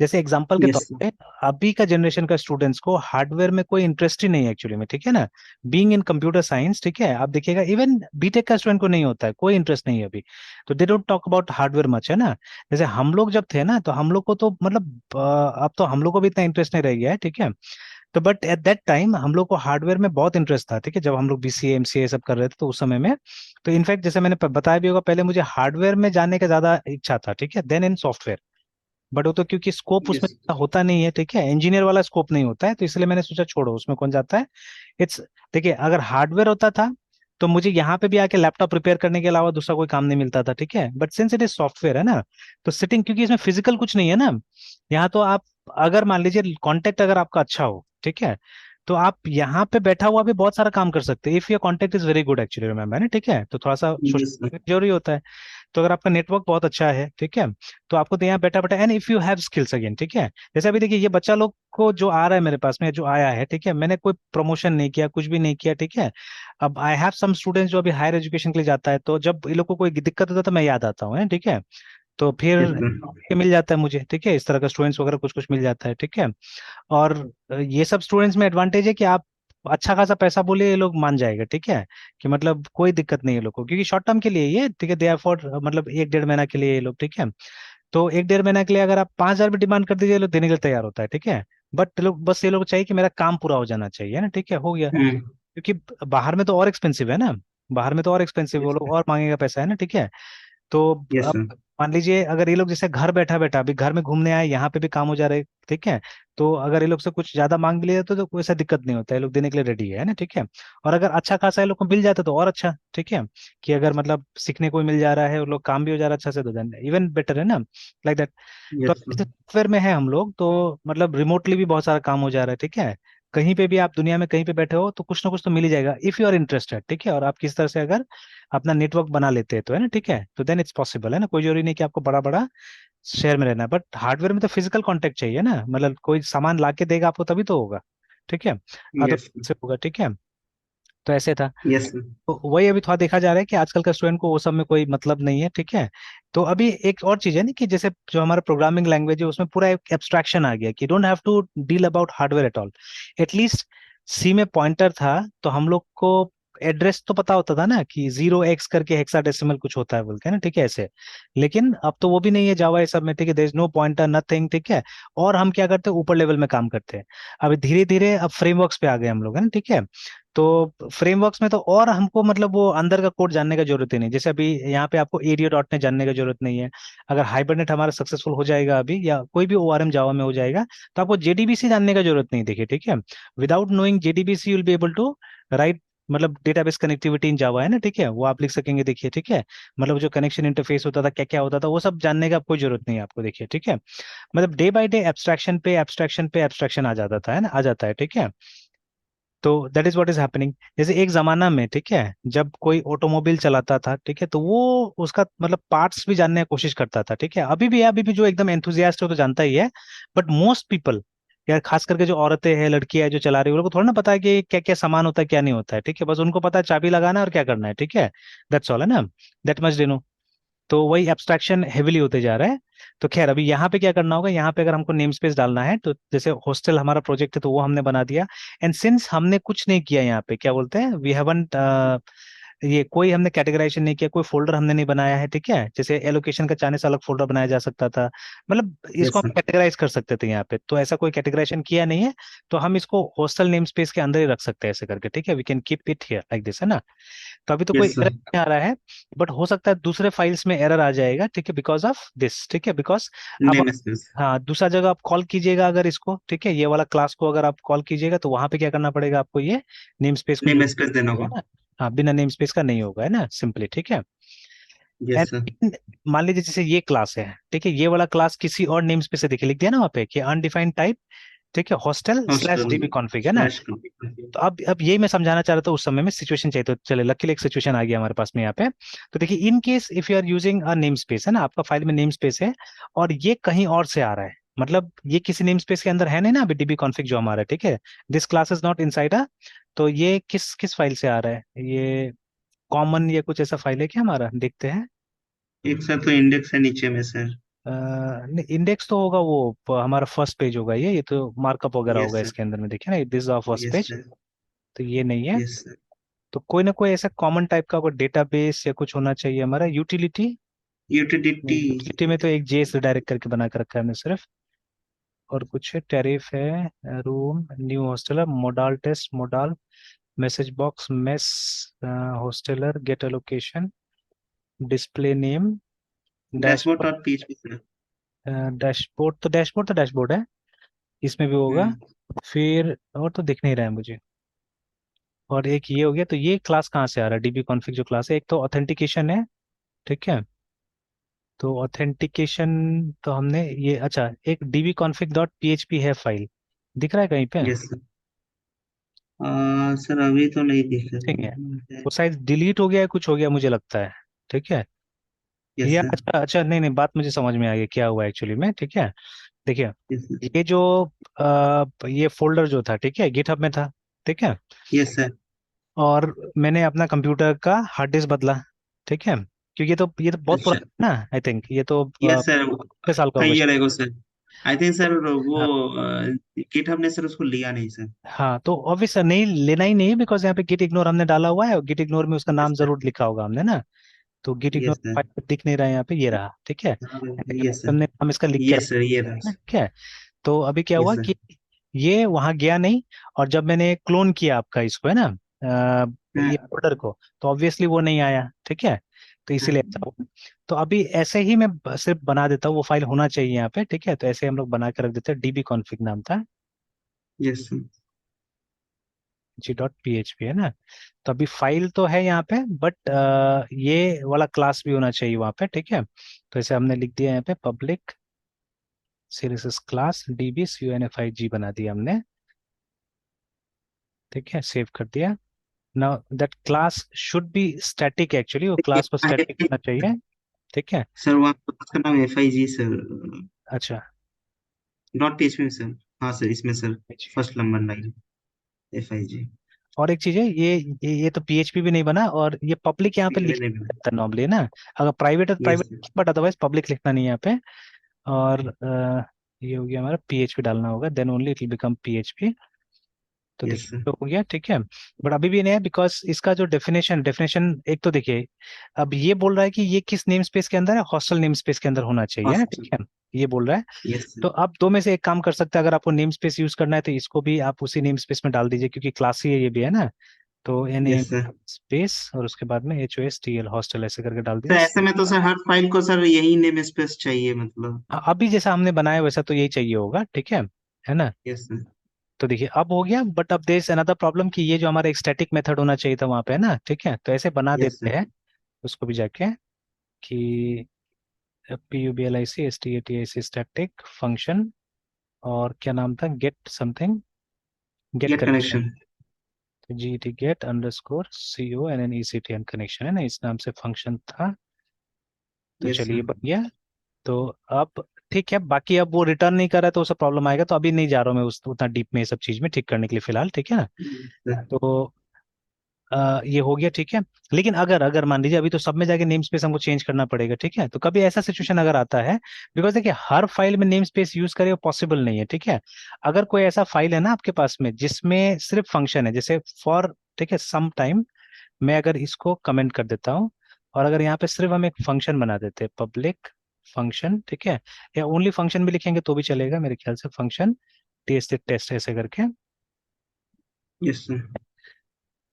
जैसे एग्जांपल के तौर यस सर। पे, अभी का जनरेशन का स्टूडेंट्स को हार्डवेयर में कोई इंटरेस्ट ही नहीं है एक्चुअली में, ठीक है ना, बीइंग इन कंप्यूटर साइंस, ठीक है, आप देखिएगा इवन बीटेक का स्टूडेंट को नहीं होता है, कोई इंटरेस्ट नहीं है अभी। तो they don't talk about hardware much, है ना। जैसे हम लोग जब थे ना, तो हम लोग को तो मतलब अब तो हम लोग को भी इतना इंटरेस्ट नहीं रह गया है, ठीक है। तो बट एट दैट टाइम हम लोग को हार्डवेयर में बहुत इंटरेस्ट था, ठीक है, जब हम लोग BCA MCA सब कर रहे थे तो उस समय में। तो इनफैक्ट जैसे मैंने बताया भी होगा पहले, मुझे हार्डवेयर में जाने का ज्यादा इच्छा था, ठीक है, देन इन सॉफ्टवेयर। बट वो तो क्योंकि स्कोप उसमें यस। इतना होता नहीं है, ठीक है, इंजीनियर वाला स्कोप नहीं होता है, तो इसलिए मैंने सोचा छोड़ो, उसमें कौन जाता है। इट्स, देखिए, अगर हार्डवेयर होता था तो मुझे यहाँ पे भी आके लैपटॉप रिपेयर करने के अलावा दूसरा कोई काम नहीं मिलता था, ठीक है। But since it is software, है ना, तो सिटिंग, क्योंकि इसमें फिजिकल कुछ नहीं है ना, यहाँ तो आप, अगर मान लीजिए कांटेक्ट अगर आपका अच्छा हो, ठीक है, तो आप यहाँ पे बैठा हुआ भी बहुत सारा काम कर सकते हैं, if your contact is very good actually, ma'am, है, ठीक है, तो थोड़ा सा यस सर। सोचना जरूरी होता है। तो अगर आपका नेटवर्क बहुत अच्छा है, ठीक है, तो आपको तो यहाँ बैठा बैठा, and if you have skills again, ठीक है। जैसे अभी देखिए, ये बच्चा लोग को जो आ रहा है मेरे पास में, जो आया है, ठीक है, मैंने कोई प्रमोशन नहीं किया, कुछ भी नहीं किया, ठीक है। अब आई हैव सम स्टूडेंट्स जो अभी हायर एजुकेशन के लिए जाता है, तो जब ये लोग को कोई दिक्कत होता है तो मैं याद आता हूँ, है, ठीक है। तो फिर यस सर। ये मिल जाता है मुझे, ठीक है, इस तरह का स्टूडेंट्स वगैरह कुछ कुछ मिल जाता है, ठीक है। और ये सब स्टूडेंट्स में एडवांटेज है कि आप अच्छा खासा पैसा बोले, ये लोग मान जाएगा, ठीक है, कि मतलब कोई दिक्कत नहीं है लोग को, क्योंकि शॉर्ट टर्म के लिए ये, ठीक है, दे आर फॉर मतलब एक डेढ़ महीना के लिए ये लोग, ठीक है। तो एक डेढ़ महीना के लिए अगर आप 5,000 भी डिमांड कर दीजिए, ये लोग देने के लिए तैयार होता है, ठीक है। बट लोग बस, ये लोग चाहिए कि मेरा काम पूरा हो जाना चाहिए ना, ठीक है, हो गया। हम्म। क्योंकि बाहर में तो और एक्सपेंसिव है ना, बाहर में तो और एक्सपेंसिव, वो यस लोग सर। और मांगेगा पैसा, है ना, ठीक है। तो यस अब सर। मान लीजिए अगर ये लोग जैसे घर बैठा बैठा अभी घर में घूमने आए, यहाँ पे भी काम हो जा रहे, ठीक है। तो अगर ये लोग से कुछ ज्यादा मांग भी लिया तो कोई ऐसा दिक्कत नहीं होता है, ये लोग देने के लिए रेडी है ना, ठीक है। और अगर अच्छा खासा ये लोग को मिल जाता तो और अच्छा, ठीक है, कि अगर मतलब सीखने को भी मिल जा रहा है और लोग काम भी हो जा रहा है अच्छा से, तो देन इवन बेटर, है ना, लाइक दैट। तो यस सर। सॉफ्टवेयर में है हम लोग, तो मतलब रिमोटली भी बहुत सारा काम हो जा रहा है, ठीक है। कहीं पे भी आप दुनिया में कहीं पे बैठे हो तो कुछ ना कुछ तो मिल ही जाएगा, इफ यू आर इंटरेस्टेड, ठीक है, और आप किस तरह से अगर अपना नेटवर्क बना लेते हैं तो, है ना, ठीक है, तो देन इट्स पॉसिबल, है ना, कोई जरूरी नहीं कि आपको बड़ा बड़ा शहर में रहना है। बट हार्डवेयर में तो फिजिकल कांटेक्ट चाहिए ना, मतलब कोई सामान ला के देगा आपको तभी तो होगा, ठीक है, यस। अदर से होगा, ठीक है। तो ऐसे था। Yes sir. तो वही अभी थोड़ा देखा जा रहा है कि आजकल का स्टूडेंट को वो सब में कोई मतलब नहीं है, ठीक है। तो अभी एक और चीज है ना, कि जैसे जो हमारा प्रोग्रामिंग लैंग्वेज है उसमें पूरा एक एब्स्ट्रैक्शन आ गया कि don't have to deal about hardware at all. At least C में पॉइंटर था तो हम लोग को एड्रेस तो पता होता था ना, कि 0x करके हेक्साडेसिमल कुछ होता है बोल के ना, ठीक है, ऐसे। लेकिन अब तो वो भी नहीं है जावा ये सब में, ठीक है, there is no pointer nothing, ठीक है। और हम क्या करते हैं, ऊपर लेवल में काम करते हैं। अभी धीरे धीरे अब फ्रेमवर्क्स पे आ गए हम लोग, है ना, ठीक है। तो फ्रेमवर्क्स में तो और हमको मतलब वो अंदर का कोड जानने का जरूरत ही नहीं, जैसे अभी यहाँ पे आपको ADO.NET जानने का जरूरत नहीं है। अगर हाइबरनेट हमारा सक्सेसफुल हो जाएगा अभी, या कोई भी ORM जावा में हो जाएगा, तो आपको JDBC जानने का जरूरत नहीं, देखिए, ठीक है। Without knowing JDBC will be able to write, मतलब डेटाबेस कनेक्टिविटी इन जावा, है ना, ठीक है, वो आप लिख सकेंगे, देखिए, ठीक है। मतलब जो कनेक्शन इंटरफेस होता था, क्या क्या होता था, वो सब जानने का कोई जरूरत नहीं है आपको, देखिए, ठीक है। मतलब डे बाय डे एब्स्ट्रैक्शन पे एब्स्ट्रैक्शन पे एब्स्ट्रैक्शन आ जाता था, है ना, आ जाता है, ठीक है। तो that is what is happening. जैसे एक जमाना में, ठीक है, जब कोई ऑटोमोबाइल चलाता था, ठीक है, तो वो उसका मतलब पार्ट्स भी जानने की कोशिश करता था, ठीक है। अभी भी है, अभी भी जो एकदम एंथुजियास्ट है वो तो जानता ही है। बट मोस्ट पीपल या खास करके जो औरतें हैं, लड़कियां हैं जो चला रही है, उनको थोड़ा ना पता है कि क्या क्या सामान होता है क्या नहीं होता है, ठीक है, बस उनको पता है चाबी लगाना है और क्या करना है, ठीक है, दैट्स ऑल, है ना, दैट मच दे नो। तो वही एब्स्ट्रैक्शन हेविली होते जा रहा है। तो खैर अभी यहाँ पे क्या करना होगा, यहाँ पे अगर हमको नेम स्पेस डालना है तो जैसे हॉस्टल हमारा प्रोजेक्ट है तो वो हमने बना दिया। एंड सिंस हमने कुछ नहीं किया यहाँ पे, क्या बोलते हैं, वी हैवंट, ये कोई हमने कैटेगराइजेशन नहीं किया, कोई फोल्डर हमने नहीं बनाया है, ठीक है, जैसे एलोकेशन का चाहने से अलग फोल्डर बनाया जा सकता था, मतलब इसको यस हम सर। कैटेगराइज कर सकते थे यहाँ पे, तो ऐसा कोई कैटेगराइजेशन किया नहीं है। तो हम इसको हॉस्टल नेम स्पेस के अंदर ही रख सकते हैं ऐसे करके, ठीक है, we can keep it here like this, है ना। तो अभी तो कोई यस एरर सर। नहीं आ रहा है, बट हो सकता है दूसरे फाइल्स में एरर आ जाएगा, ठीक है, बिकॉज ऑफ दिस, ठीक है, बिकॉज अब, नेम स्पेस। हाँ, दूसरा जगह आप कॉल कीजिएगा अगर इसको, ठीक है, ये वाला क्लास को अगर आप कॉल कीजिएगा तो वहां पे क्या करना पड़ेगा आपको, ये नेम स्पेस को यूज नेम स्पेस देना है होगा। ना। हाँ, बिना नेम स्पेस का नहीं होगा, है ना, सिंपली, ठीक है। Yes sir. एंड मान लीजिए जैसे ये क्लास है, ठीक है, ये वाला क्लास किसी और नेम स्पेस से देखिए, लिख दिया ना वहाँ पे कि अनडिफाइंड टाइप, ठीक है, hostel slash hostel dB config, है ना। Slash computer. तो अब यही मैं समझाना चाह रहा था, उस समय में सिचुएशन चाहिए, तो चले लकीली एक सिचुएशन आ गया हमारे पास में यहाँ पे। तो देखिए, in case if you are using a name space, है ना, आपका फाइल में नेम स्पेस है और ये कहीं और से आ रहा है, मतलब ये किसी नेम स्पेस के अंदर है नहीं ना अभी, डीबी कॉन्फिग जो हमारा है, ठीक है, this class is not inside a, तो ये किस किस फाइल से आ रहा है, ये कॉमन या कुछ ऐसा फाइल है क्या हमारा, देखते हैं। एक सर तो इंडेक्स है नीचे में सर। नहीं, इंडेक्स तो होगा वो हमारा फर्स्ट पेज होगा, ये तो मार्कअप वगैरह यस होगा सर। इसके अंदर में, देखिए ना, this our first yes page, sir. तो ये नहीं है। Yes sir. तो कोई ना कोई ऐसा कॉमन टाइप का कोई डेटाबेस या कुछ होना चाहिए हमारा, यूटिलिटी। यूटिलिटी। यूटिलिटी में तो एक जेएस डायरेक्ट करके बना के रखा है हमने सिर्फ, और कुछ है, टैरिफ है, room, new hosteller, modal test, modal, message box, mess, hosteller, get allocation, display name, dashboard dashboard, dot PHP sir. Dashboard है, इसमें भी होगा। हम्म। फिर और तो दिख नहीं रहा है मुझे। और एक ये हो गया, तो ये क्लास कहाँ से आ रहा है, डीबी कॉन्फ़िग जो क्लास है, एक तो ऑथेंटिकेशन है, ठीक है, तो ऑथेंटिकेशन, तो हमने ये, अच्छा, एक db config डॉट php है फाइल, दिख रहा है कहीं पे, यस सर। सर अभी तो नहीं दिख ठीक है, रहा है। वो शायद डिलीट हो गया है, कुछ हो गया मुझे लगता है, ठीक है, यस या सर। अच्छा अच्छा, नहीं नहीं, बात मुझे समझ में आ गई क्या हुआ एक्चुअली में, ठीक है। देखिए, यस सर। ये जो ये फोल्डर जो था, ठीक है, गिटहब में था, ठीक है, यस सर। और मैंने अपना कंप्यूटर का हार्ड डिस्क बदला, ठीक है, क्योंकि ये तो बहुत अच्छा। पुराना है ना, आई थिंक ये तो यस सर। 6 साल का होगा। Year ago sir. I think sir वो हाँ, गिटहब ने सर उसको लिया नहीं सर। हाँ, तो ऑब्वियस नहीं लेना ही नहीं, बिकॉज यहाँ पे गिट इग्नोर हमने डाला हुआ है, और गिट इग्नोर में उसका यस नाम सर। जरूर लिखा होगा हमने ना, तो git ignore yes sir. File दिख नहीं रहा है यहाँ पे, ये रहा, ठीक है, यस सर। हमने हम इसका लिख के यस सर रखा ये रहा। है, ठीक है। तो अभी क्या यस हुआ सर। कि ये वहां गया नहीं, और जब मैंने क्लोन किया आपका इसको, है ना, ये हाँ। फोल्डर को, तो ऑब्वियसली वो नहीं आया, ठीक है, तो इसीलिए ऐसा हाँ। हुआ। तो अभी ऐसे ही मैं सिर्फ बना देता हूँ, वो फाइल होना चाहिए यहाँ पे, ठीक है, तो ऐसे हम लोग बना के रख देते हैं, डीबी कॉन्फिग नाम था, यस सर। जी डॉट पी एच पी, है ना। तो अभी फाइल तो है यहाँ पे, बट ये वाला क्लास भी होना चाहिए वहाँ पे, ठीक है, तो ऐसे हमने लिख दिया यहाँ पे, public series class dB UNFIG बना दिया हमने, ठीक है, सेव कर दिया। Now that class should be static, actually वो क्लास को स्टैटिक होना चाहिए, ठीक है। सर वहाँ उसका नाम FIG सर। अच्छा, डॉट पीएचपी में सर। हाँ सर इसमें sir. First number line. FIG। और एक चीज है, ये तो पीएचपी भी नहीं बना, और ये पब्लिक यहाँ पे लिख सकता है नॉर्मली ना, अगर प्राइवेट है तो yes private, sir. But otherwise public लिखना नहीं है यहाँ पे। और ये हो गया हमारा, पीएचपी डालना होगा, then only it will become PHP. तो यस देखिए सर। तो हो गया, ठीक है, बट अभी भी नहीं है, बिकॉज इसका जो डेफिनेशन एक तो देखिए, अब ये बोल रहा है कि ये किस नेम स्पेस के अंदर है, हॉस्टल नेम स्पेस के अंदर होना चाहिए ना, ठीक है, ये बोल रहा है। Yes sir. तो आप दो में से एक काम कर सकते हैं, अगर आपको नेम स्पेस यूज करना है तो इसको भी आप उसी नेम स्पेस में डाल दीजिए, क्योंकि क्लास ही है ये भी, है ना। तो NAM यस सर। स्पेस और उसके बाद में HOSTL हॉस्टल ऐसे करके डाल तो दिया। ऐसे में तो सर हर फाइल को सर यही नेम स्पेस चाहिए मतलब। अभी जैसा हमने बनाया वैसा तो यही चाहिए होगा, ठीक है ना। Yes sir. तो देखिए अब हो गया, बट अब देयर इज अनदर प्रॉब्लम कि ये जो हमारा एक स्टैटिक मेथड होना चाहिए था वहां पे, है ना, ठीक है, तो ऐसे बना यस देते सर। हैं उसको भी जाके, कि PUBLIC STATIC फंक्शन, और क्या नाम था, get something, get get connection, connection. GT get underscore CONNECTN connection, है ना, इस नाम से फंक्शन था। तो यस चलिए सर। बन गया। तो अब ठीक है, बाकी अब वो रिटर्न नहीं कर रहा है तो उससे प्रॉब्लम आएगा, तो अभी नहीं जा रहा हूँ मैं उस उतना डीप में ये सब चीज में ठीक करने के लिए फिलहाल, ठीक है ना। सर। तो ये हो गया, ठीक है। लेकिन अगर अगर मान लीजिए अभी तो सब में जाके नेम स्पेस हमको चेंज करना पड़ेगा, ठीक है। तो कभी ऐसा सिचुएशन अगर आता है, बिकॉज देखिए हर फाइल में नेम स्पेस यूज करे वो पॉसिबल नहीं है, ठीक है। अगर कोई ऐसा फाइल है ना आपके पास में जिसमें सिर्फ फंक्शन है, जैसे फॉर, ठीक है, सम टाइम, मैं अगर इसको कमेंट कर देता हूँ, और अगर यहाँ पे सिर्फ हम एक फंक्शन बना देते हैं, पब्लिक फंक्शन, ठीक है, या ओनली फंक्शन भी लिखेंगे तो भी चलेगा मेरे ख्याल से, फंक्शन टेस्ट टेस्ट ऐसे करके। Yes sir.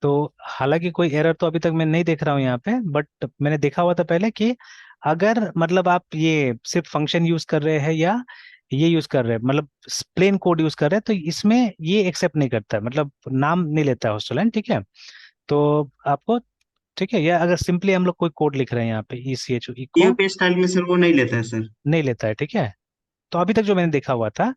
तो हालांकि कोई एरर तो अभी तक मैं नहीं देख रहा हूँ यहाँ पे, बट मैंने देखा हुआ था पहले कि अगर मतलब आप ये सिर्फ फंक्शन यूज कर रहे हैं या ये यूज कर रहे हैं, मतलब प्लेन कोड यूज कर रहे हैं, तो इसमें ये एक्सेप्ट नहीं करता है, मतलब नाम नहीं लेता है हॉस्टल, ठीक है। तो आपको, ठीक है, या अगर सिंपली हम लोग कोई कोड लिख रहे हैं यहाँ पे, E C H echo, POP style में सर वो नहीं लेता है सर। नहीं लेता है, ठीक है। तो अभी तक जो मैंने देखा हुआ था,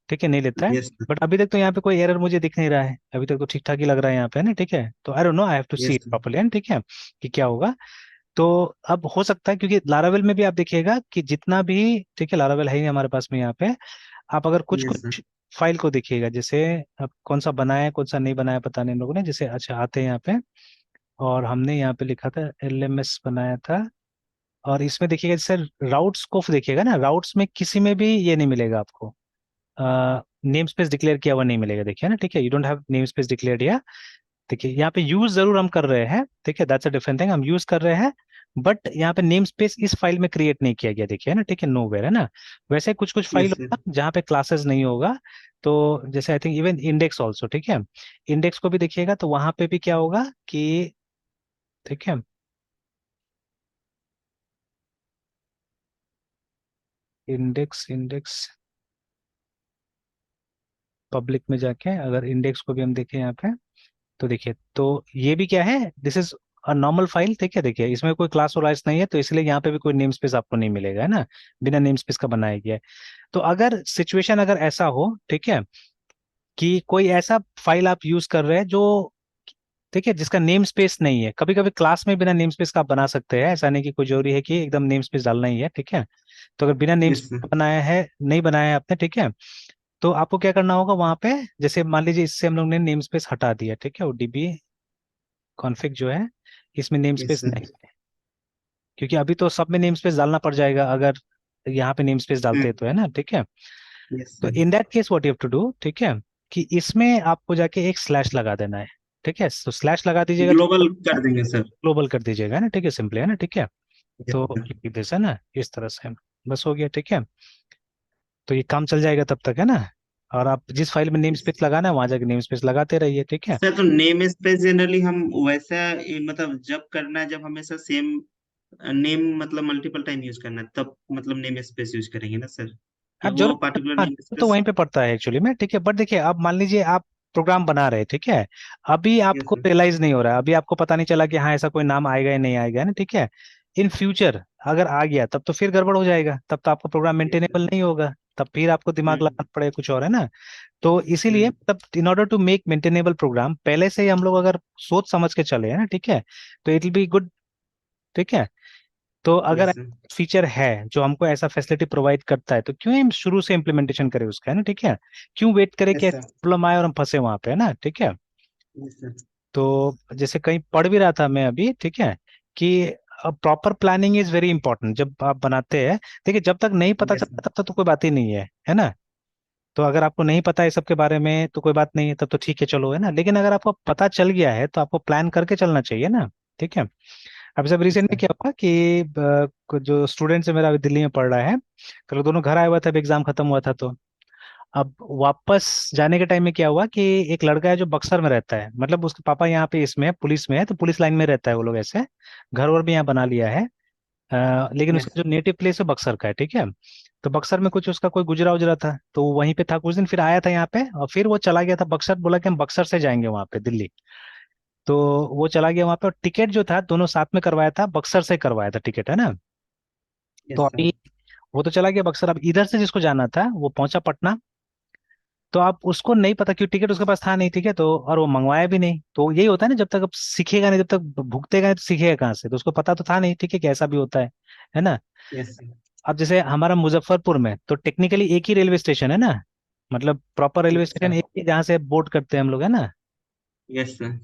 ठीक है, नहीं लेता है। Yes sir. बट अभी तक तो यहाँ पे कोई एरर मुझे दिख नहीं रहा है, अभी तक तो ठीक ठाक ही लग रहा है यहाँ पे ना, ठीक है। तो I don't know, I have to see yes it sir. Properly, ठीक है, कि क्या होगा। तो अब हो सकता है, क्योंकि लारावेल में भी आप देखिएगा कि जितना भी, ठीक है, लारावेल है ही हमारे पास में यहाँ पे, आप अगर कुछ यस सर। कुछ फाइल को देखिएगा, जैसे अब कौन सा बनाया है कौन सा नहीं बनाया पता नहीं हम लोगों ने, जैसे अच्छा आते हैं यहाँ पे, और हमने यहाँ पे लिखा था LMS बनाया था, और इसमें देखिएगा जैसे राउट्स को देखिएगा ना, राउट्स में किसी में भी ये नहीं मिलेगा आपको, नेम स्पेस डिक्लेयर किया हुआ नहीं मिलेगा, देखिए ना, ठीक है, you don't have name space declare या, देखिए यहाँ पे यूज जरूर हम कर रहे हैं, ठीक है, दैट्स अ डिफरेंट थिंग, हम यूज कर रहे हैं, बट यहाँ पे नेम स्पेस इस फाइल में क्रिएट नहीं किया गया, देखिए ना, ठीक है, नोवेयर, है ना। वैसे कुछ कुछ फाइल यस होगा सर। जहाँ पे क्लासेस नहीं होगा, तो जैसे I think even index also, ठीक है, इंडेक्स को भी देखिएगा तो वहां पे भी क्या होगा कि, ठीक है, इंडेक्स इंडेक्स पब्लिक में जाके अगर इंडेक्स को भी हम देखें यहाँ पे, तो देखिए, तो ये भी क्या है, this is a normal file, ठीक है, देखिए इसमें कोई क्लास और नहीं है, तो इसलिए यहाँ पे भी कोई नेम स्पेस आपको नहीं मिलेगा, है ना, बिना नेम स्पेस का बनाया गया है। तो अगर सिचुएशन अगर ऐसा हो, ठीक है, कि कोई ऐसा फाइल आप यूज कर रहे हैं जो, ठीक है, जिसका नेम स्पेस नहीं है, कभी कभी क्लास में बिना नेम स्पेस का आप बना सकते हैं, ऐसा नहीं कि कोई जरूरी है कि एकदम नेम स्पेस डालना ही है, ठीक है। तो अगर बिना नेम यस स्पेस सर। बनाया है, नहीं बनाया है आपने, ठीक है, तो आपको क्या करना होगा वहां पे, जैसे मान लीजिए इससे हम लोग ने नेम स्पेस हटा दिया, ठीक है, वो डीबी कॉन्फ़िग जो है, इसमें नेम यस स्पेस सर। नहीं है, क्योंकि अभी तो सब में नेम स्पेस डालना पड़ जाएगा अगर यहाँ पे नेम स्पेस डालते हैं तो, है ना, ठीक है। यस तो sir. In that case what you have to do, ठीक है, कि इसमें आपको जाके एक स्लैश लगा देना है, ठीक है, तो स्लैश लगा दीजिएगा तो ग्लोबल कर देंगे सर। ग्लोबल कर दीजिएगा ना, ठीक है, सिंपली, है ना, ठीक है। यस तो सर। दिस है ना, इस तरह से बस हो गया, ठीक है। तो ये काम चल जाएगा तब तक, है ना। और आप जिस फाइल में नेम यस। स्पेस लगाना है वहां जाके नेम स्पेस लगाते रहिए, ठीक है। सर तो नेम स्पेस जनरली हम वैसा मतलब जब करना है, जब हमेशा सेम नेम मतलब मल्टीपल टाइम यूज करना है तब मतलब नेम स्पेस यूज करेंगे ना सर, या अब वो जरूर, पर्टिकुलर हाँ, नेम तो स्पेस। वहीं पे पड़ता है एक्चुअली में, ठीक है, बट देखिए अब मान लीजिए आप प्रोग्राम बना रहे हैं, ठीक है, अभी यस आपको सर। रियलाइज नहीं हो रहा है, अभी आपको पता नहीं चला कि हाँ ऐसा कोई नाम आएगा या नहीं आएगा, है ना, ठीक है। इन फ्यूचर अगर आ गया तब तो फिर गड़बड़ हो जाएगा, तब तो आपका प्रोग्राम यस मेंटेनेबल सर। नहीं होगा, तब फिर आपको दिमाग हम्म। लगाना पड़ेगा कुछ और, है ना। तो इसीलिए हम्म। तब in order to make maintainable program पहले से ही हम लोग अगर सोच समझ के चले, है ना, ठीक है, तो इट विल बी गुड, ठीक है। तो अगर यस सर। फीचर है जो हमको ऐसा फैसिलिटी प्रोवाइड करता है, तो क्यों हम शुरू से इम्प्लीमेंटेशन करें उसका, है ना, ठीक है। क्यों वेट करें कि यस सर। प्रॉब्लम आए और हम फंसे वहां पे, है ना, ठीक है। Yes sir. तो जैसे कहीं पढ़ भी रहा था मैं अभी, ठीक है, कि proper planning is very important जब आप बनाते हैं। देखिए जब तक नहीं पता यस चलता सर। तब तक तो कोई बात ही नहीं है ना। तो अगर आपको नहीं पता है सबके बारे में तो कोई बात नहीं है, तब तो ठीक है, चलो, है ना। लेकिन अगर आपको पता चल गया है तो आपको प्लान करके चलना चाहिए ना, ठीक है। अभी सब यस रिसेंट में सर। क्या हुआ कि जो स्टूडेंट्स है मेरा अभी दिल्ली में पढ़ रहा है, तो लोग दोनों घर आए हुआ था, एग्जाम खत्म हुआ था, तो अब वापस जाने के टाइम में क्या हुआ कि एक लड़का है जो बक्सर में रहता है, मतलब उसके पापा यहाँ पे इसमें है, पुलिस में है, तो पुलिस लाइन में रहता है वो लोग, ऐसे घर वर भी यहाँ बना लिया है। लेकिन यस। उसका जो नेटिव प्लेस है बक्सर का है, ठीक है। तो बक्सर में कुछ उसका कोई गुजरा उजरा था, तो वो वहीं पे था कुछ दिन, फिर आया था यहाँ पे और फिर वो चला गया था बक्सर, बोला कि हम बक्सर से जाएंगे वहाँ पे दिल्ली। तो वो चला गया वहाँ पे, और टिकट जो था दोनों साथ में करवाया था, बक्सर से करवाया था टिकट, है ना। तो यस सर। अभी वो तो चला गया बक्सर, अब इधर से जिसको जाना था वो पहुंचा पटना। तो आप उसको नहीं पता क्यों, टिकट उसके पास था नहीं, ठीक है, तो और वो मंगवाया भी नहीं, तो यही होता है ना, जब तक अब सीखेगा नहीं, जब तक भुगतेगा नहीं तो सीखेगा कहाँ से, तो उसको पता तो था नहीं, ठीक है, कि ऐसा भी होता है ना। Yes sir. अब जैसे हमारा मुजफ्फरपुर में तो टेक्निकली एक ही रेलवे स्टेशन है ना, मतलब प्रॉपर रेलवे अच्छा। स्टेशन एक ही जहाँ से बोर्ड करते हैं हम लोग, है ना। Yes sir.